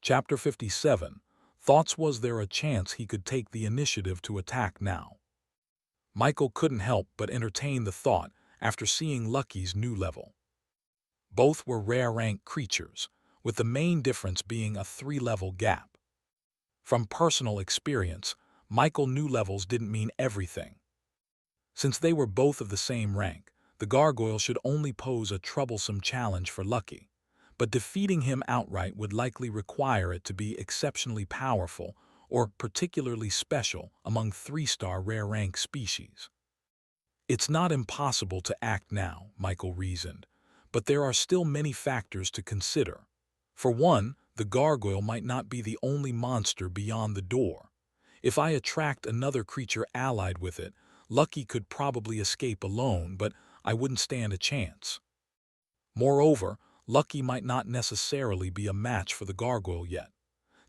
Chapter 57. Thoughts. Was there a chance he could take the initiative to attack now? Michael couldn't help but entertain the thought after seeing Lucky's new level. Both were rare rank creatures, with the main difference being a 3-level gap. From personal experience, Michael knew levels didn't mean everything. Since they were both of the same rank, the gargoyle should only pose a troublesome challenge for Lucky, but defeating him outright would likely require it to be exceptionally powerful or particularly special among 3-star rare rank species. It's not impossible to act now, Michael reasoned, but there are still many factors to consider. For one, the gargoyle might not be the only monster beyond the door. If I attract another creature allied with it, Lucky could probably escape alone, but I wouldn't stand a chance. Moreover, Lucky might not necessarily be a match for the gargoyle yet.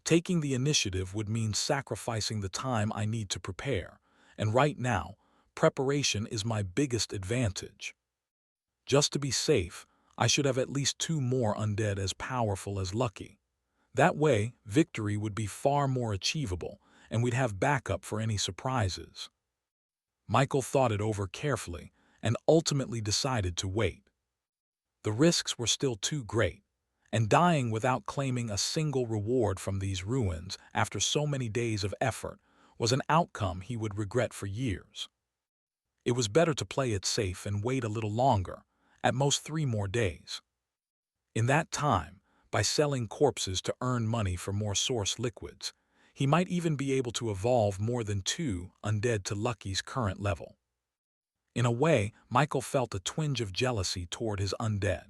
Taking the initiative would mean sacrificing the time I need to prepare, and right now, preparation is my biggest advantage. Just to be safe, I should have at least 2 more undead as powerful as Lucky. That way, victory would be far more achievable, and we'd have backup for any surprises. Michael thought it over carefully and ultimately decided to wait. The risks were still too great, and dying without claiming a single reward from these ruins after so many days of effort was an outcome he would regret for years. It was better to play it safe and wait a little longer, at most 3 more days. In that time, by selling corpses to earn money for more source liquids, he might even be able to evolve more than 2 undead to Lucky's current level. In a way, Michael felt a twinge of jealousy toward his undead.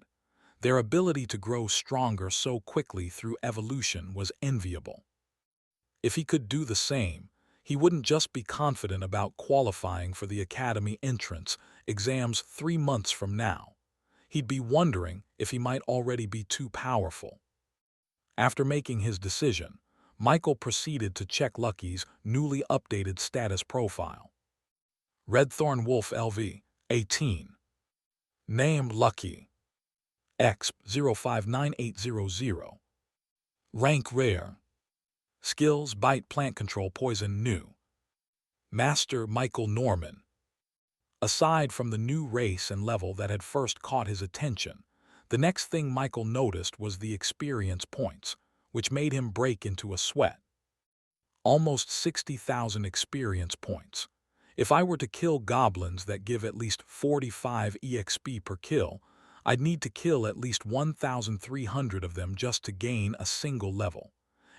Their ability to grow stronger so quickly through evolution was enviable. If he could do the same, he wouldn't just be confident about qualifying for the academy entrance exams 3 months from now. He'd be wondering if he might already be too powerful. After making his decision, Michael proceeded to check Lucky's newly updated status profile. Redthorn Wolf LV, 18. Name Lucky. Exp 059800. Rank Rare. Skills Bite, Plant Control, Poison, New. Master Michael Norman. Aside from the new race and level that had first caught his attention, the next thing Michael noticed was the experience points, which made him break into a sweat. Almost 60,000 experience points. If I were to kill goblins that give at least 45 EXP per kill, I'd need to kill at least 1,300 of them just to gain a single level.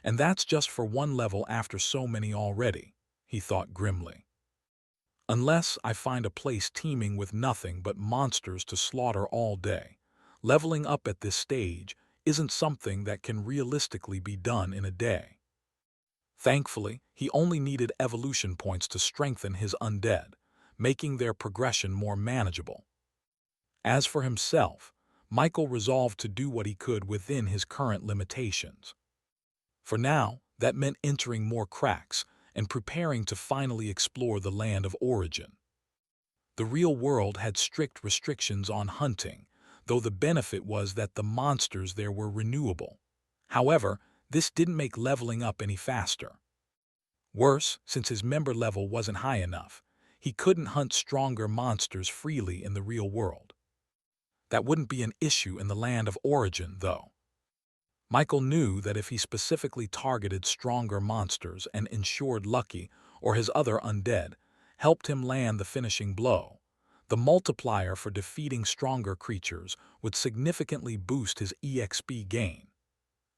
And that's just for 1 level after so many already, he thought grimly. Unless I find a place teeming with nothing but monsters to slaughter all day, leveling up at this stage isn't something that can realistically be done in a day. Thankfully, he only needed evolution points to strengthen his undead, making their progression more manageable. As for himself, Michael resolved to do what he could within his current limitations. For now, that meant entering more cracks and preparing to finally explore the land of origin. The real world had strict restrictions on hunting, though the benefit was that the monsters there were renewable. However, this didn't make leveling up any faster. Worse, since his member level wasn't high enough, he couldn't hunt stronger monsters freely in the real world. That wouldn't be an issue in the land of origin, though. Michael knew that if he specifically targeted stronger monsters and ensured Lucky or his other undead helped him land the finishing blow, the multiplier for defeating stronger creatures would significantly boost his EXP gain.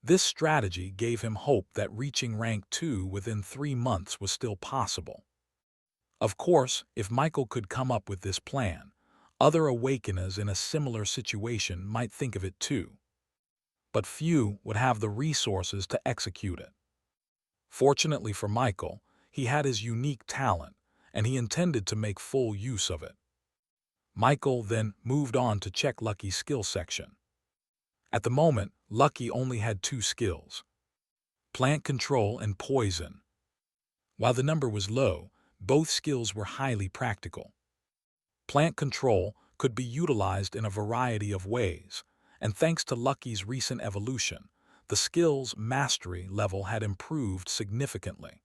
This strategy gave him hope that reaching rank 2 within 3 months was still possible. Of course, if Michael could come up with this plan, other awakeners in a similar situation might think of it too. But few would have the resources to execute it. Fortunately for Michael, he had his unique talent, and he intended to make full use of it. Michael then moved on to check Lucky's skill section. At the moment, Lucky only had 2 skills: Plant Control and Poison. While the number was low, both skills were highly practical. Plant Control could be utilized in a variety of ways, and thanks to Lucky's recent evolution, the skill's mastery level had improved significantly.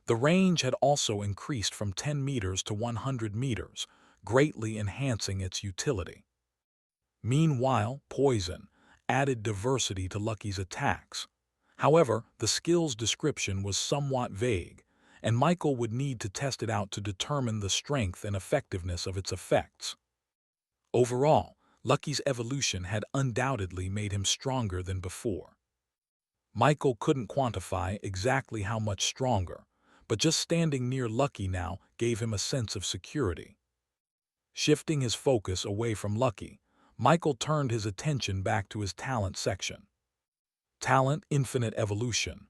The range had also increased from 10 meters to 100 meters, greatly enhancing its utility. Meanwhile, poison added diversity to Lucky's attacks. However, the skill's description was somewhat vague, and Michael would need to test it out to determine the strength and effectiveness of its effects. Overall, Lucky's evolution had undoubtedly made him stronger than before. Michael couldn't quantify exactly how much stronger, but just standing near Lucky now gave him a sense of security. Shifting his focus away from Lucky, Michael turned his attention back to his talent section. Talent Infinite Evolution.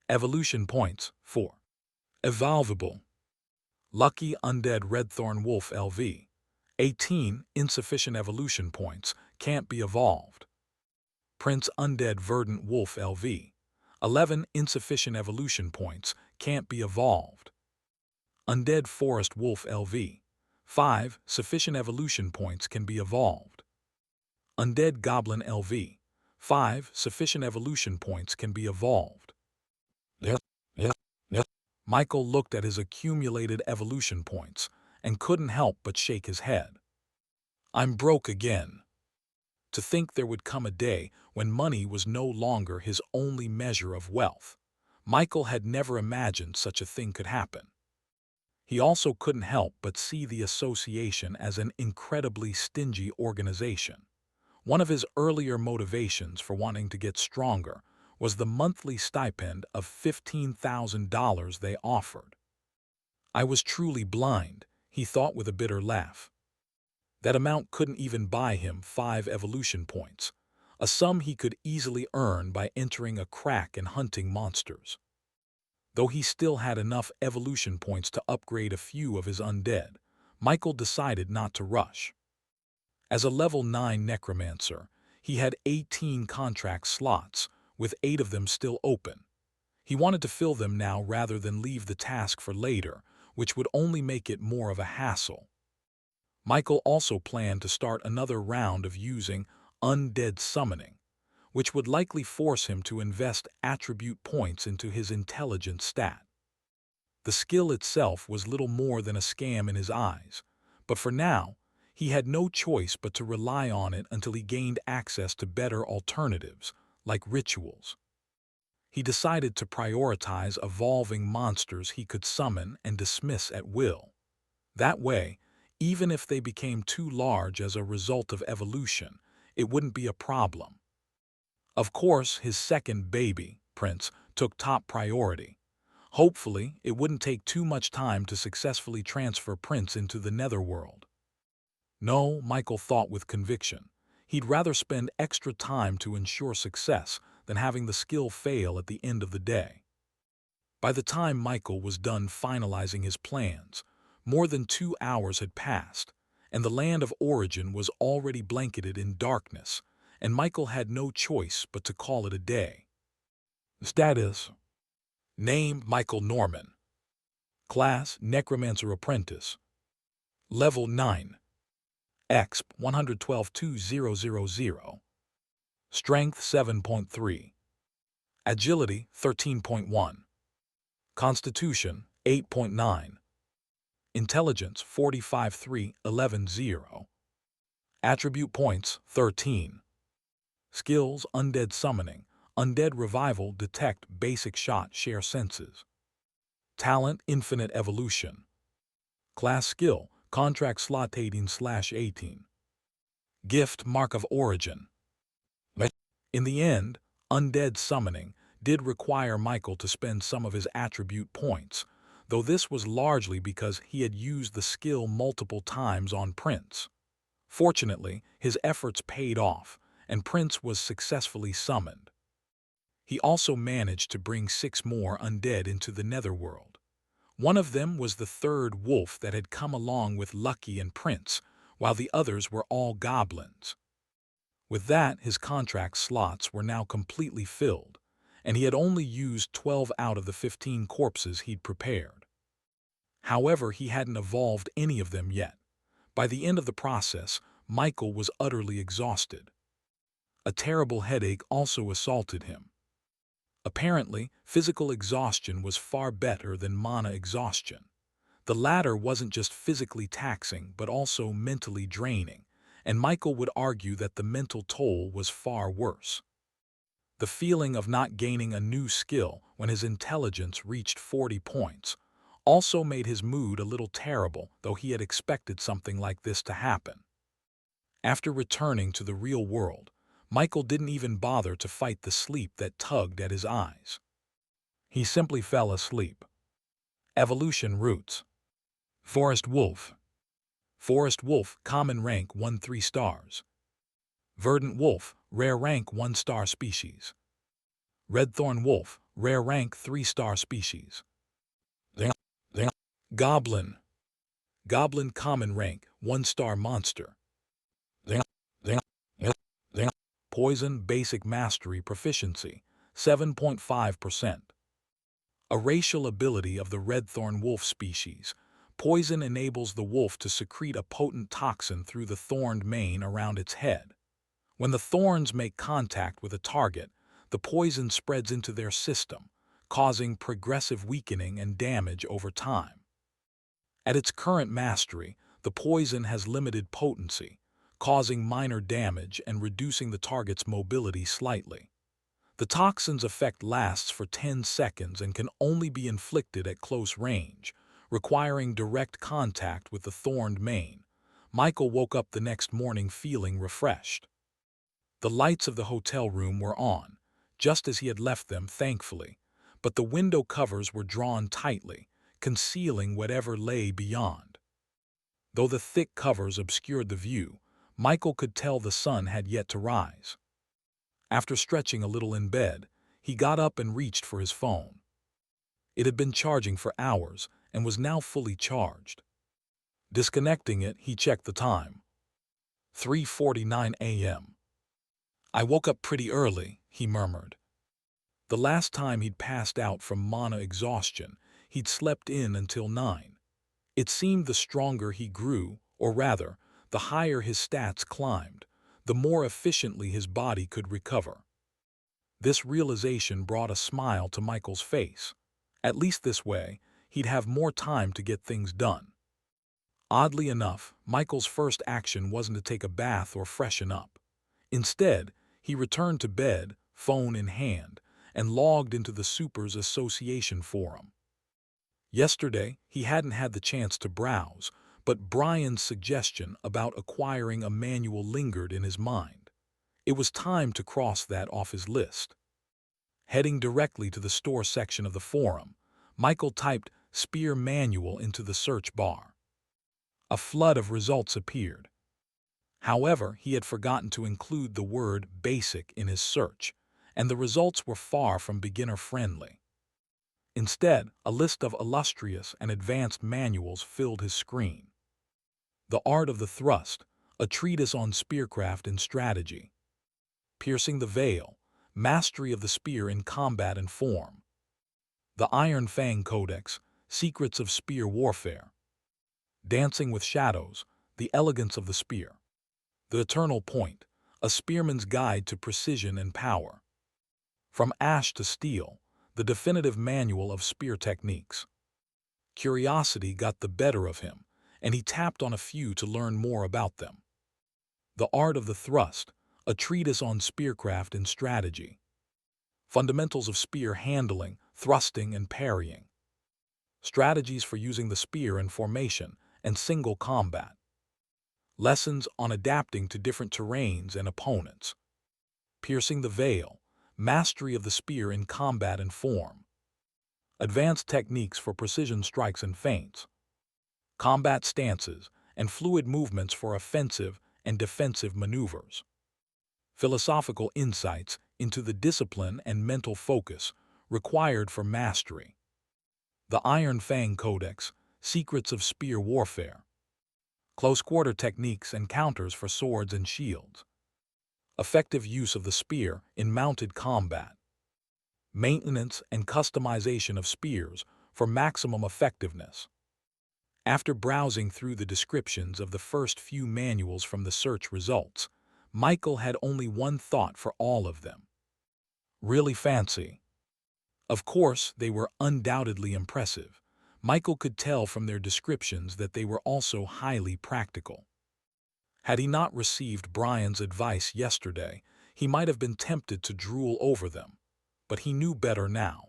Evolution points 4. Evolvable. Lucky Undead Redthorn Wolf LV. 18 insufficient evolution points, can't be evolved. Prince Undead Verdant Wolf LV. 11 insufficient evolution points, can't be evolved. Undead Forest Wolf LV. 5 sufficient evolution points can be evolved. Undead Goblin LV. 5 sufficient evolution points can be evolved. Michael looked at his accumulated evolution points and couldn't help but shake his head. I'm broke again. To think there would come a day when money was no longer his only measure of wealth. Michael had never imagined such a thing could happen. He also couldn't help but see the association as an incredibly stingy organization. One of his earlier motivations for wanting to get stronger was the monthly stipend of $15,000 they offered. I was truly blind, he thought with a bitter laugh. That amount couldn't even buy him 5 evolution points, a sum he could easily earn by entering a crack and hunting monsters. Though he still had enough evolution points to upgrade a few of his undead, Michael decided not to rush. As a level 9 Necromancer, he had 18 contract slots, with 8 of them still open. He wanted to fill them now rather than leave the task for later, which would only make it more of a hassle. Michael also planned to start another round of using Undead Summoning, which would likely force him to invest attribute points into his intelligence stat. The skill itself was little more than a scam in his eyes, but for now, he had no choice but to rely on it until he gained access to better alternatives, like rituals. He decided to prioritize evolving monsters he could summon and dismiss at will. That way, even if they became too large as a result of evolution, it wouldn't be a problem. Of course, his second baby, Prince, took top priority. Hopefully, it wouldn't take too much time to successfully transfer Prince into the netherworld. No, Michael thought with conviction. He'd rather spend extra time to ensure success than having the skill fail at the end of the day. By the time Michael was done finalizing his plans, more than 2 hours had passed, and the land of origin was already blanketed in darkness, and Michael had no choice but to call it a day. Status: Name Michael Norman. Class Necromancer Apprentice. Level 9. Exp 112-2000. Strength 7.3. Agility 13.1. Constitution 8.9. Intelligence 45-3-11-0. Attribute points 13. Skills: Undead Summoning, Undead Revival, Detect, Basic Shot, Share Senses. Talent: Infinite Evolution. Class Skill: Contract Slot 18/18. Gift: Mark of Origin. In the end, Undead Summoning did require Michael to spend some of his attribute points, though this was largely because he had used the skill multiple times on Prince. Fortunately, his efforts paid off, and Prince was successfully summoned. He also managed to bring 6 more undead into the netherworld. One of them was the third wolf that had come along with Lucky and Prince, while the others were all goblins. With that, his contract slots were now completely filled, and he had only used 12 out of the 15 corpses he'd prepared. However, he hadn't evolved any of them yet. By the end of the process, Michael was utterly exhausted. A terrible headache also assaulted him. Apparently, physical exhaustion was far better than mana exhaustion. The latter wasn't just physically taxing but also mentally draining, and Michael would argue that the mental toll was far worse. The feeling of not gaining a new skill when his intelligence reached 40 points also made his mood a little terrible, though he had expected something like this to happen. After returning to the real world, Michael didn't even bother to fight the sleep that tugged at his eyes. He simply fell asleep. Evolution Roots. Forest Wolf. Forest Wolf, common rank 1 3 stars. Verdant Wolf, rare rank 1 star species. Redthorn Wolf, rare rank 3 star species. Goblin. Goblin, common rank 1 star monster. Poison, basic mastery proficiency 7.5%. A racial ability of the Redthorn Wolf species. Poison enables the wolf to secrete a potent toxin through the thorned mane around its head. When the thorns make contact with a target, the poison spreads into their system, causing progressive weakening and damage over time. At its current mastery, the poison has limited potency, causing minor damage and reducing the target's mobility slightly. The toxin's effect lasts for 10 seconds and can only be inflicted at close range, requiring direct contact with the thorned mane. Michael woke up the next morning feeling refreshed. The lights of the hotel room were on, just as he had left them, thankfully, but the window covers were drawn tightly, concealing whatever lay beyond. Though the thick covers obscured the view, Michael could tell the sun had yet to rise. After stretching a little in bed, he got up and reached for his phone. It had been charging for hours and was now fully charged. Disconnecting it, he checked the time. 3:49 a.m. "I woke up pretty early," he murmured. The last time he'd passed out from mana exhaustion, he'd slept in until 9. It seemed the stronger he grew, or rather, the higher his stats climbed, the more efficiently his body could recover. This realization brought a smile to Michael's face. At least this way, he'd have more time to get things done. Oddly enough, Michael's first action wasn't to take a bath or freshen up. Instead, he returned to bed, phone in hand, and logged into the Supers Association forum. Yesterday, he hadn't had the chance to browse, but Brian's suggestion about acquiring a manual lingered in his mind. It was time to cross that off his list. Heading directly to the store section of the forum, Michael typed "Spear Manual" into the search bar. A flood of results appeared. However, he had forgotten to include the word "basic" in his search, and the results were far from beginner-friendly. Instead, a list of illustrious and advanced manuals filled his screen. The Art of the Thrust, a treatise on spearcraft and strategy. Piercing the Veil, mastery of the spear in combat and form. The Iron Fang Codex, secrets of spear warfare. Dancing with Shadows, the elegance of the spear. The Eternal Point, a spearman's guide to precision and power. From Ash to Steel, the definitive manual of spear techniques. Curiosity got the better of him, and he tapped on a few to learn more about them. The Art of the Thrust, a treatise on spearcraft and strategy. Fundamentals of spear handling, thrusting, and parrying. Strategies for using the spear in formation and single combat. Lessons on adapting to different terrains and opponents. Piercing the Veil, mastery of the spear in combat and form. Advanced techniques for precision strikes and feints. Combat stances and fluid movements for offensive and defensive maneuvers. Philosophical insights into the discipline and mental focus required for mastery. The Iron Fang Codex, secrets of spear warfare. Close-quarter techniques and counters for swords and shields. Effective use of the spear in mounted combat. Maintenance and customization of spears for maximum effectiveness. After browsing through the descriptions of the first few manuals from the search results, Michael had only one thought for all of them. Really fancy. Of course, they were undoubtedly impressive. Michael could tell from their descriptions that they were also highly practical. Had he not received Brian's advice yesterday, he might have been tempted to drool over them, but he knew better now.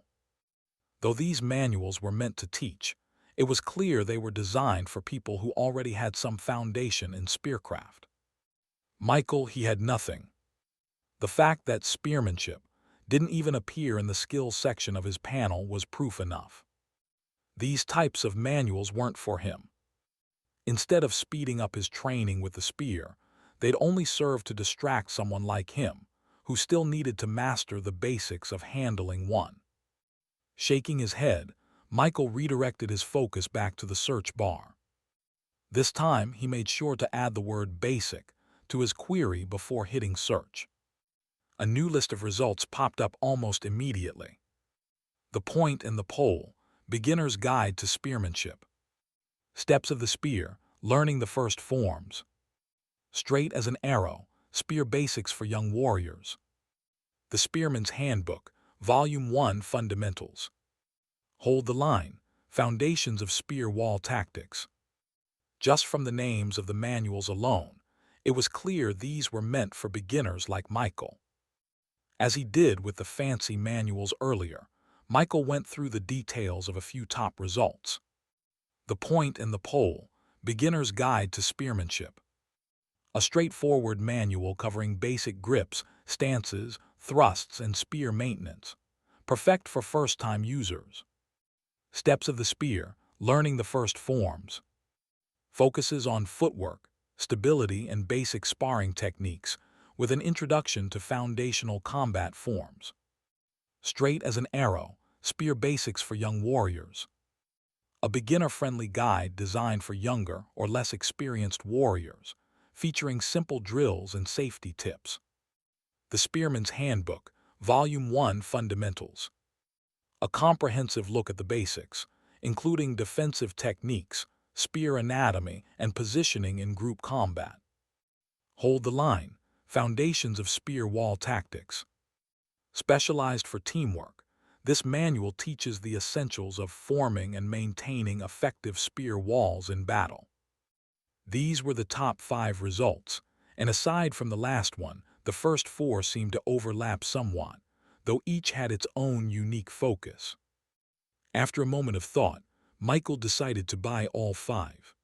Though these manuals were meant to teach, it was clear they were designed for people who already had some foundation in spearcraft. Michael, he had nothing. The fact that spearmanship didn't even appear in the skills section of his panel was proof enough. These types of manuals weren't for him. Instead of speeding up his training with the spear, they'd only serve to distract someone like him, who still needed to master the basics of handling one. Shaking his head, Michael redirected his focus back to the search bar. This time, he made sure to add the word basic to his query before hitting search. A new list of results popped up almost immediately. The point and the pole, beginner's guide to spearmanship. Steps of the spear, learning the first forms. Straight as an arrow, spear basics for young warriors. The Spearman's Handbook, Volume 1 Fundamentals. Hold the line, foundations of spear wall tactics. Just from the names of the manuals alone, it was clear these were meant for beginners like Michael. As he did with the fancy manuals earlier, Michael went through the details of a few top results. The point and the pole, beginner's guide to spearmanship. A straightforward manual covering basic grips, stances, thrusts, and spear maintenance. Perfect for first-time users. Steps of the spear, learning the first forms. Focuses on footwork, stability, and basic sparring techniques, with an introduction to foundational combat forms. Straight as an arrow, spear basics for young warriors. A beginner-friendly guide designed for younger or less experienced warriors, featuring simple drills and safety tips. The Spearman's Handbook, Volume 1 Fundamentals. A comprehensive look at the basics, including defensive techniques, spear anatomy, and positioning in group combat. Hold the line, foundations of spear wall tactics. Specialized for teamwork, this manual teaches the essentials of forming and maintaining effective spear walls in battle. These were the top 5 results, and aside from the last one, the first 4 seemed to overlap somewhat, though each had its own unique focus. After a moment of thought, Michael decided to buy all 5.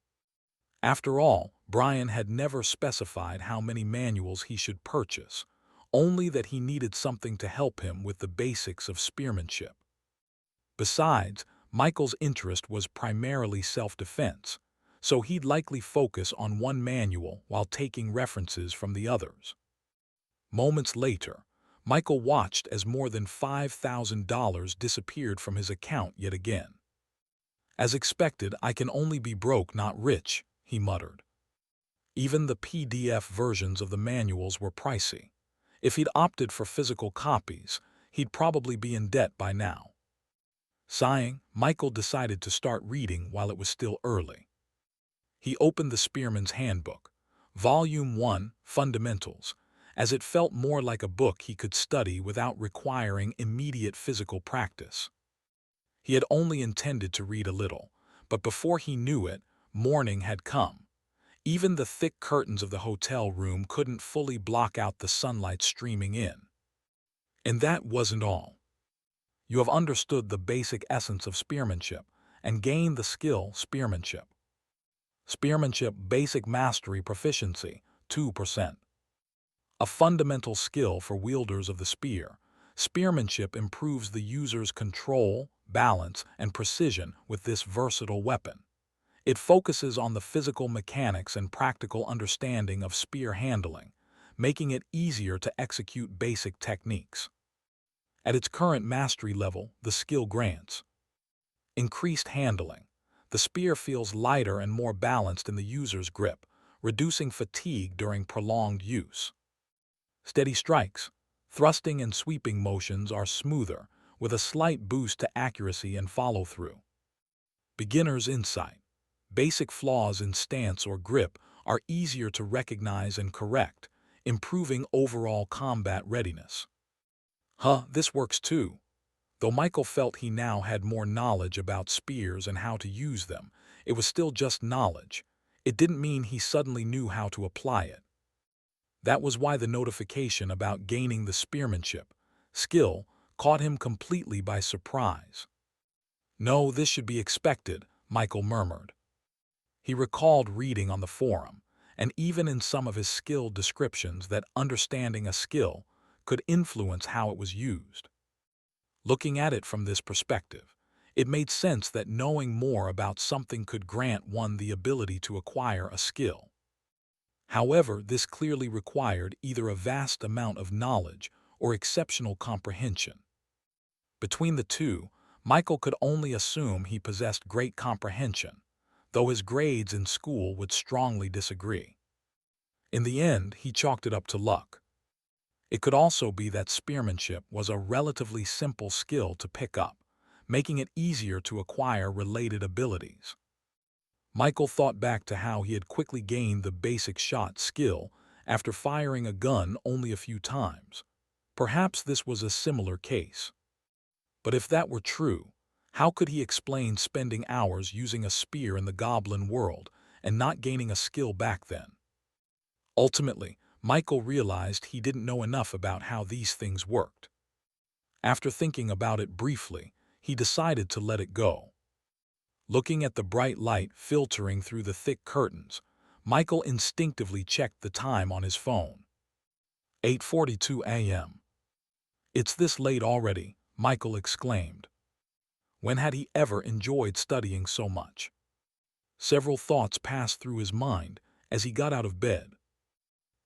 After all, Brian had never specified how many manuals he should purchase, only that he needed something to help him with the basics of spearmanship. Besides, Michael's interest was primarily self-defense, so he'd likely focus on one manual while taking references from the others. Moments later, Michael watched as more than $5,000 disappeared from his account yet again. As expected, I can only be broke, not rich, he muttered. Even the PDF versions of the manuals were pricey. If he'd opted for physical copies, he'd probably be in debt by now. Sighing, Michael decided to start reading while it was still early. He opened the Spearman's Handbook, Volume 1, Fundamentals, as it felt more like a book he could study without requiring immediate physical practice. He had only intended to read a little, but before he knew it, morning had come. Even the thick curtains of the hotel room couldn't fully block out the sunlight streaming in. And that wasn't all. You have understood the basic essence of spearmanship and gained the skill spearmanship. Spearmanship Basic Mastery Proficiency, 2%. A fundamental skill for wielders of the spear, spearmanship improves the user's control, balance, and precision with this versatile weapon. It focuses on the physical mechanics and practical understanding of spear handling, making it easier to execute basic techniques. At its current mastery level, the skill grants increased handling. The spear feels lighter and more balanced in the user's grip, reducing fatigue during prolonged use. Steady strikes. Thrusting and sweeping motions are smoother, with a slight boost to accuracy and follow-through. Beginner's insight. Basic flaws in stance or grip are easier to recognize and correct, improving overall combat readiness. Huh, this works too. Though Michael felt he now had more knowledge about spears and how to use them, it was still just knowledge. It didn't mean he suddenly knew how to apply it. That was why the notification about gaining the spearmanship skill caught him completely by surprise. No, this should be expected, Michael murmured. He recalled reading on the forum, and even in some of his skill descriptions, that understanding a skill could influence how it was used. Looking at it from this perspective, it made sense that knowing more about something could grant one the ability to acquire a skill. However, this clearly required either a vast amount of knowledge or exceptional comprehension. Between the two, Michael could only assume he possessed great comprehension, though his grades in school would strongly disagree. In the end, he chalked it up to luck. It could also be that spearmanship was a relatively simple skill to pick up, making it easier to acquire related abilities. Michael thought back to how he had quickly gained the basic shot skill after firing a gun only a few times. Perhaps this was a similar case. But if that were true, how could he explain spending hours using a spear in the goblin world and not gaining a skill back then? Ultimately, Michael realized he didn't know enough about how these things worked. After thinking about it briefly, he decided to let it go. Looking at the bright light filtering through the thick curtains, Michael instinctively checked the time on his phone. 8:42 a.m. "It's this late already," Michael exclaimed. When had he ever enjoyed studying so much? Several thoughts passed through his mind as he got out of bed.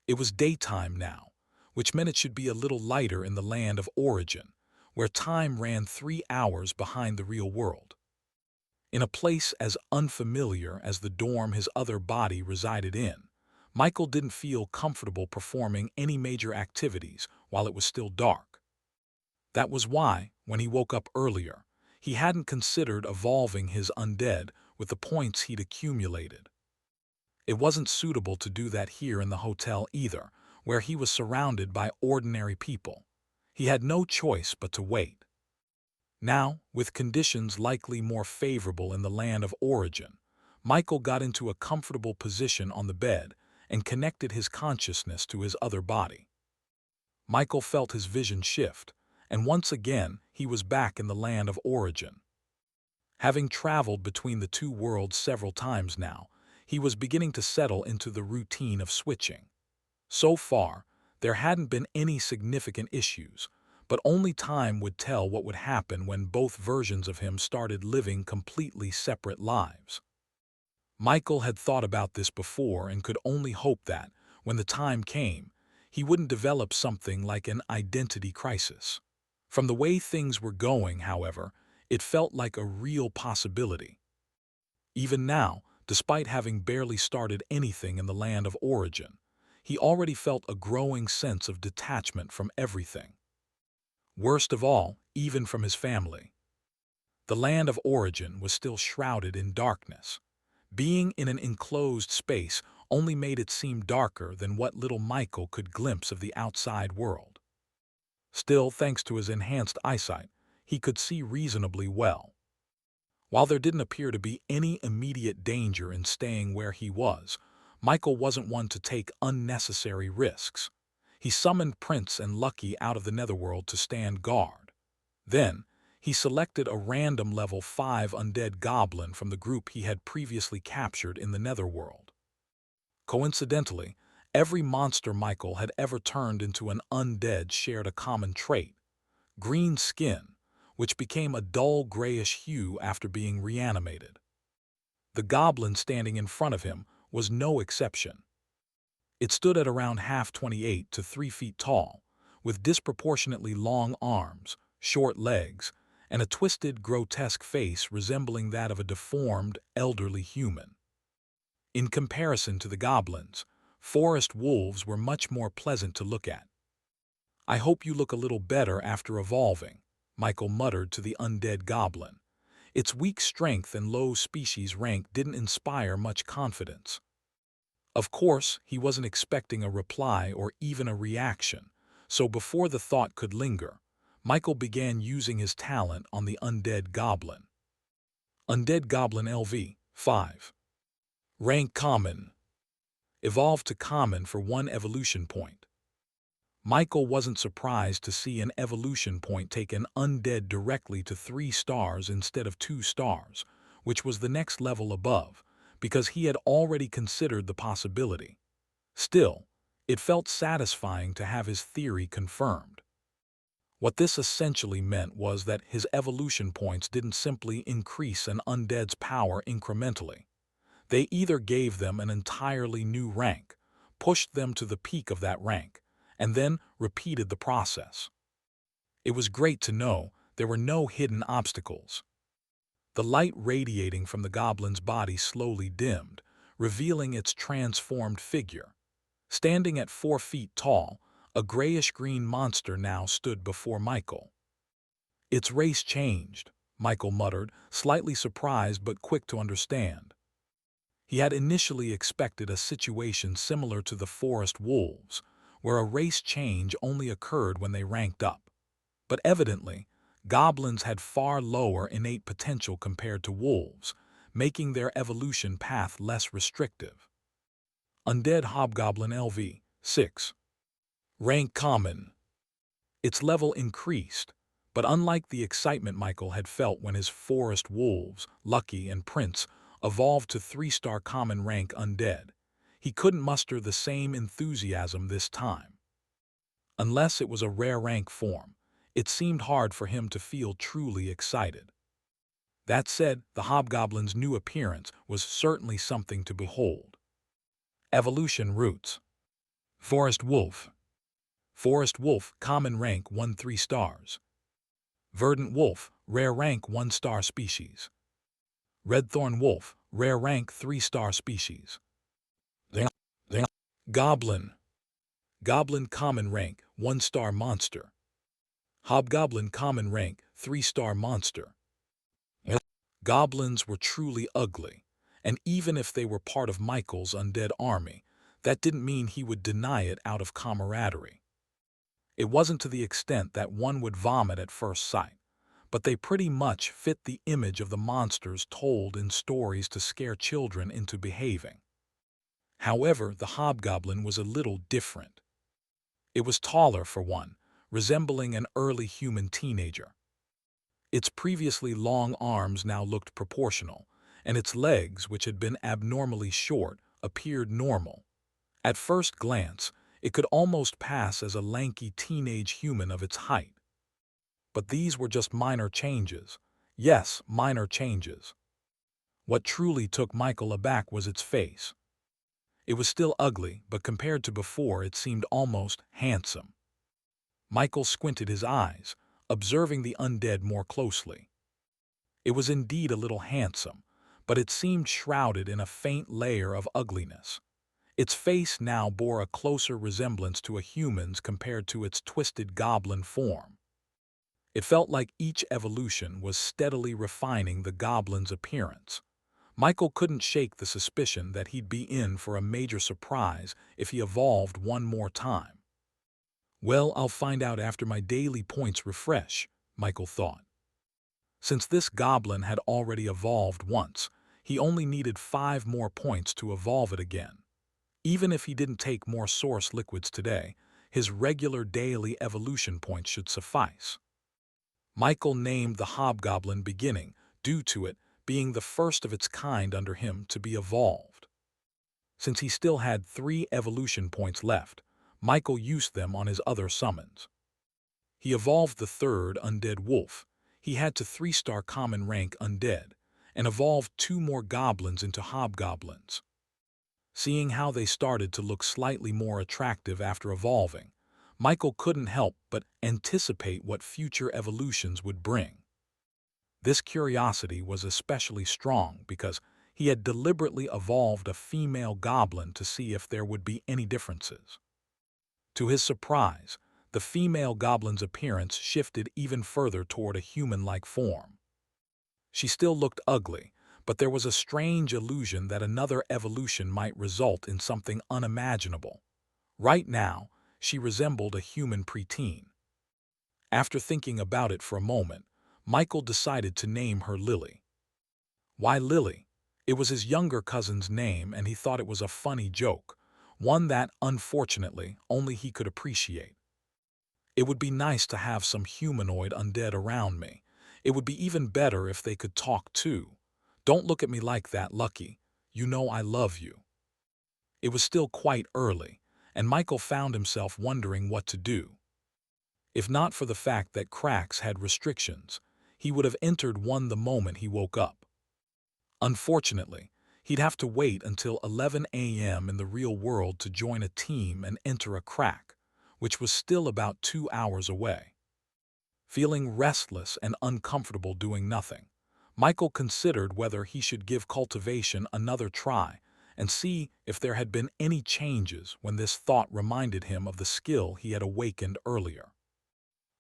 It was daytime now, which meant it should be a little lighter in the land of origin, where time ran 3 hours behind the real world. In a place as unfamiliar as the dorm his other body resided in, Michael didn't feel comfortable performing any major activities while it was still dark. That was why, when he woke up earlier, he hadn't considered evolving his undead with the points he'd accumulated. It wasn't suitable to do that here in the hotel either, where he was surrounded by ordinary people. He had no choice but to wait. Now, with conditions likely more favorable in the land of origin, Michael got into a comfortable position on the bed and connected his consciousness to his other body. Michael felt his vision shift, and once again he was back in the land of origin. Having traveled between the two worlds several times now, he was beginning to settle into the routine of switching. So far, there hadn't been any significant issues, but only time would tell what would happen when both versions of him started living completely separate lives. Michael had thought about this before and could only hope that, when the time came, he wouldn't develop something like an identity crisis. From the way things were going, however, it felt like a real possibility. Even now, despite having barely started anything in the land of origin, he already felt a growing sense of detachment from everything. Worst of all, even from his family. The land of origin was still shrouded in darkness. Being in an enclosed space only made it seem darker than what little Michael could glimpse of the outside world. Still, thanks to his enhanced eyesight, he could see reasonably well. While there didn't appear to be any immediate danger in staying where he was, Michael wasn't one to take unnecessary risks. He summoned Prince and Lucky out of the netherworld to stand guard. Then, he selected a random level 5 undead goblin from the group he had previously captured in the netherworld. Coincidentally, every monster Michael had ever turned into an undead shared a common trait: green skin, which became a dull grayish hue after being reanimated. The goblin standing in front of him was no exception. It stood at around half 28 to 3 feet tall, with disproportionately long arms, short legs, and a twisted, grotesque face resembling that of a deformed, elderly human. In comparison to the goblins, forest wolves were much more pleasant to look at. "I hope you look a little better after evolving," Michael muttered to the undead goblin. Its weak strength and low species rank didn't inspire much confidence. Of course, he wasn't expecting a reply or even a reaction, so before the thought could linger, Michael began using his talent on the Undead Goblin. Undead Goblin LV 5. Rank Common. Evolved to Common for 1 evolution point. Michael wasn't surprised to see an evolution point take an Undead directly to 3 stars instead of 2 stars, which was the next level above, because he had already considered the possibility. Still, it felt satisfying to have his theory confirmed. What this essentially meant was that his evolution points didn't simply increase an Undead's power incrementally. They either gave them an entirely new rank, pushed them to the peak of that rank, and then repeated the process. It was great to know there were no hidden obstacles. The light radiating from the goblin's body slowly dimmed, revealing its transformed figure. Standing at 4 feet tall, a grayish-green monster now stood before Michael. "Its race changed," Michael muttered, slightly surprised but quick to understand. He had initially expected a situation similar to the forest wolves, where a race change only occurred when they ranked up. But evidently, goblins had far lower innate potential compared to wolves, making their evolution path less restrictive. Undead Hobgoblin LV 6. Rank Common. Its level increased, but unlike the excitement Michael had felt when his forest wolves, Lucky and Prince, evolved to 3-star common rank Undead, he couldn't muster the same enthusiasm this time. Unless it was a rare rank form, it seemed hard for him to feel truly excited. That said, the Hobgoblin's new appearance was certainly something to behold. Evolution Roots. Forest Wolf. Forest Wolf, common rank 1 3 stars. Verdant Wolf, rare rank 1-star species. Redthorn Wolf, rare rank 3-star species. Goblin. Goblin, common rank 1-star monster. Hobgoblin, common rank 3-star monster. Goblins were truly ugly, and even if they were part of Michael's undead army, that didn't mean he would deny it out of camaraderie. It wasn't to the extent that one would vomit at first sight, but they pretty much fit the image of the monsters told in stories to scare children into behaving. However, the hobgoblin was a little different. It was taller for one, resembling an early human teenager. Its previously long arms now looked proportional, and its legs, which had been abnormally short, appeared normal. At first glance, it could almost pass as a lanky teenage human of its height. But these were just minor changes. Yes, minor changes. What truly took Michael aback was its face. It was still ugly, but compared to before it seemed almost handsome. Michael squinted his eyes, observing the undead more closely. It was indeed a little handsome, but it seemed shrouded in a faint layer of ugliness. Its face now bore a closer resemblance to a human's compared to its twisted goblin form. It felt like each evolution was steadily refining the goblin's appearance. Michael couldn't shake the suspicion that he'd be in for a major surprise if he evolved one more time. "Well, I'll find out after my daily points refresh," Michael thought. Since this goblin had already evolved once, he only needed 5 more points to evolve it again. Even if he didn't take more source liquids today, his regular daily evolution points should suffice. Michael named the hobgoblin Beginning, due to it being the first of its kind under him to be evolved. Since he still had 3 evolution points left, Michael used them on his other summons. He evolved the 3rd Undead Wolf. He had to 3-star common rank Undead, and evolved 2 more goblins into hobgoblins. Seeing how they started to look slightly more attractive after evolving, Michael couldn't help but anticipate what future evolutions would bring. This curiosity was especially strong because he had deliberately evolved a female goblin to see if there would be any differences. To his surprise, the female goblin's appearance shifted even further toward a human-like form. She still looked ugly, but there was a strange illusion that another evolution might result in something unimaginable. Right now, she resembled a human preteen. After thinking about it for a moment, Michael decided to name her Lily. Why Lily? It was his younger cousin's name, and he thought it was a funny joke, one that, unfortunately, only he could appreciate. It would be nice to have some humanoid undead around me. It would be even better if they could talk too. Don't look at me like that, Lucky. You know I love you. It was still quite early, and Michael found himself wondering what to do. If not for the fact that cracks had restrictions, he would have entered one the moment he woke up. Unfortunately, he'd have to wait until 11 a.m. in the real world to join a team and enter a crack, which was still about 2 hours away. Feeling restless and uncomfortable doing nothing, Michael considered whether he should give cultivation another try and see if there had been any changes when this thought reminded him of the skill he had awakened earlier.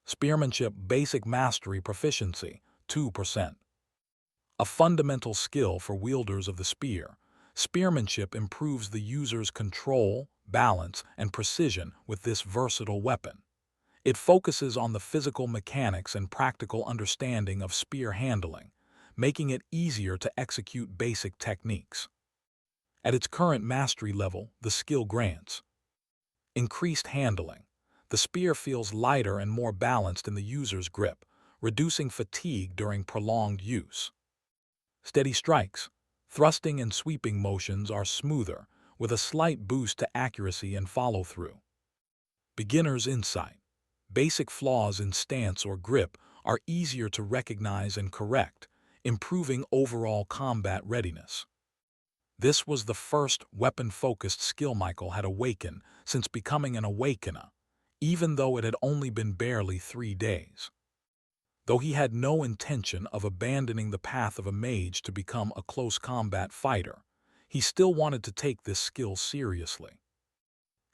Spearmanship Basic Mastery Proficiency, 2%. A fundamental skill for wielders of the spear, spearmanship improves the user's control, balance, and precision with this versatile weapon. It focuses on the physical mechanics and practical understanding of spear handling, making it easier to execute basic techniques. At its current mastery level, the skill grants increased handling. The spear feels lighter and more balanced in the user's grip, reducing fatigue during prolonged use. Steady strikes. Thrusting and sweeping motions are smoother, with a slight boost to accuracy and follow-through. Beginner's insight. Basic flaws in stance or grip are easier to recognize and correct, improving overall combat readiness. This was the first weapon-focused skill Michael had awakened since becoming an awakener, even though it had only been barely 3 days. Though he had no intention of abandoning the path of a mage to become a close combat fighter, he still wanted to take this skill seriously.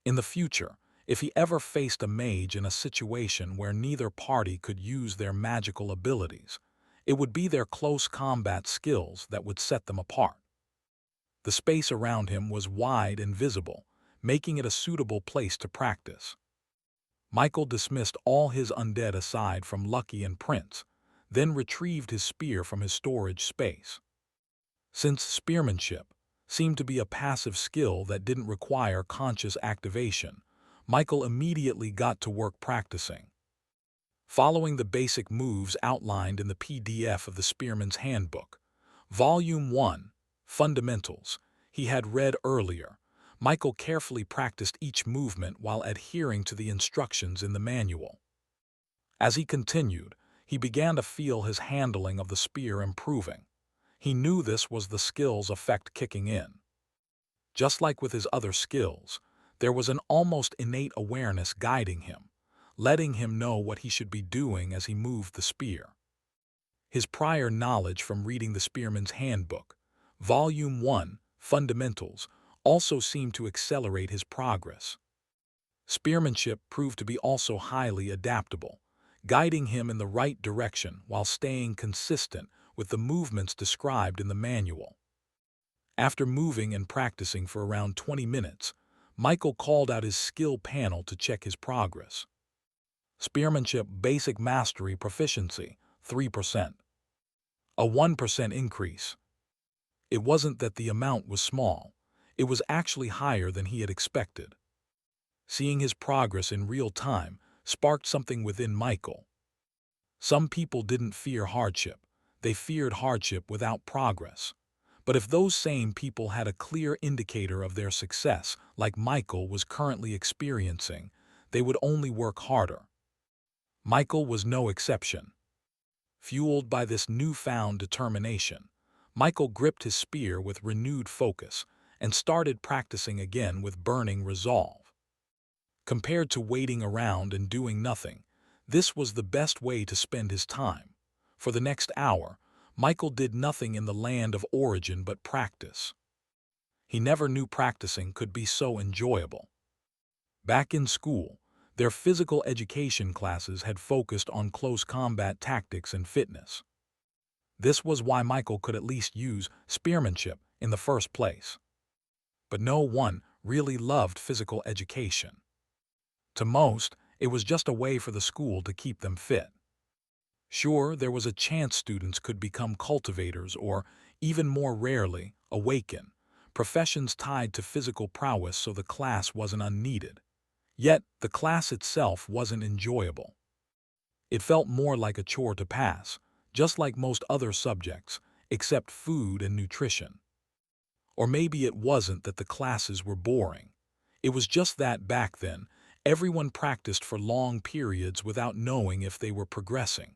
In the future, if he ever faced a mage in a situation where neither party could use their magical abilities, it would be their close combat skills that would set them apart. The space around him was wide and visible, making it a suitable place to practice. Michael dismissed all his undead aside from Lucky and Prince, then retrieved his spear from his storage space. Since spearmanship seemed to be a passive skill that didn't require conscious activation, Michael immediately got to work practicing. Following the basic moves outlined in the PDF of the Spearman's Handbook, Volume 1, Fundamentals, he had read earlier, Michael carefully practiced each movement while adhering to the instructions in the manual. As he continued, he began to feel his handling of the spear improving. He knew this was the skill's effect kicking in. Just like with his other skills, there was an almost innate awareness guiding him, letting him know what he should be doing as he moved the spear. His prior knowledge from reading the Spearman's Handbook, Volume 1, Fundamentals, also seemed to accelerate his progress. Spearmanship proved to be also highly adaptable, guiding him in the right direction while staying consistent with the movements described in the manual. After moving and practicing for around 20 minutes, Michael called out his skill panel to check his progress. Spearmanship Basic Mastery Proficiency, 3%. A 1% increase. It wasn't that the amount was small, it was actually higher than he had expected. Seeing his progress in real time sparked something within Michael. Some people didn't fear hardship, they feared hardship without progress. But if those same people had a clear indicator of their success, like Michael was currently experiencing, they would only work harder. Michael was no exception. Fueled by this newfound determination, Michael gripped his spear with renewed focus and started practicing again with burning resolve. Compared to waiting around and doing nothing, this was the best way to spend his time. For the next hour, Michael did nothing in the land of origin but practice. He never knew practicing could be so enjoyable. Back in school, their physical education classes had focused on close combat tactics and fitness. This was why Michael could at least use spearmanship in the first place. But no one really loved physical education. To most, it was just a way for the school to keep them fit. Sure, there was a chance students could become cultivators or, even more rarely, awaken, professions tied to physical prowess, so the class wasn't unneeded. Yet, the class itself wasn't enjoyable. It felt more like a chore to pass, just like most other subjects, except food and nutrition. Or maybe it wasn't that the classes were boring. It was just that back then, everyone practiced for long periods without knowing if they were progressing.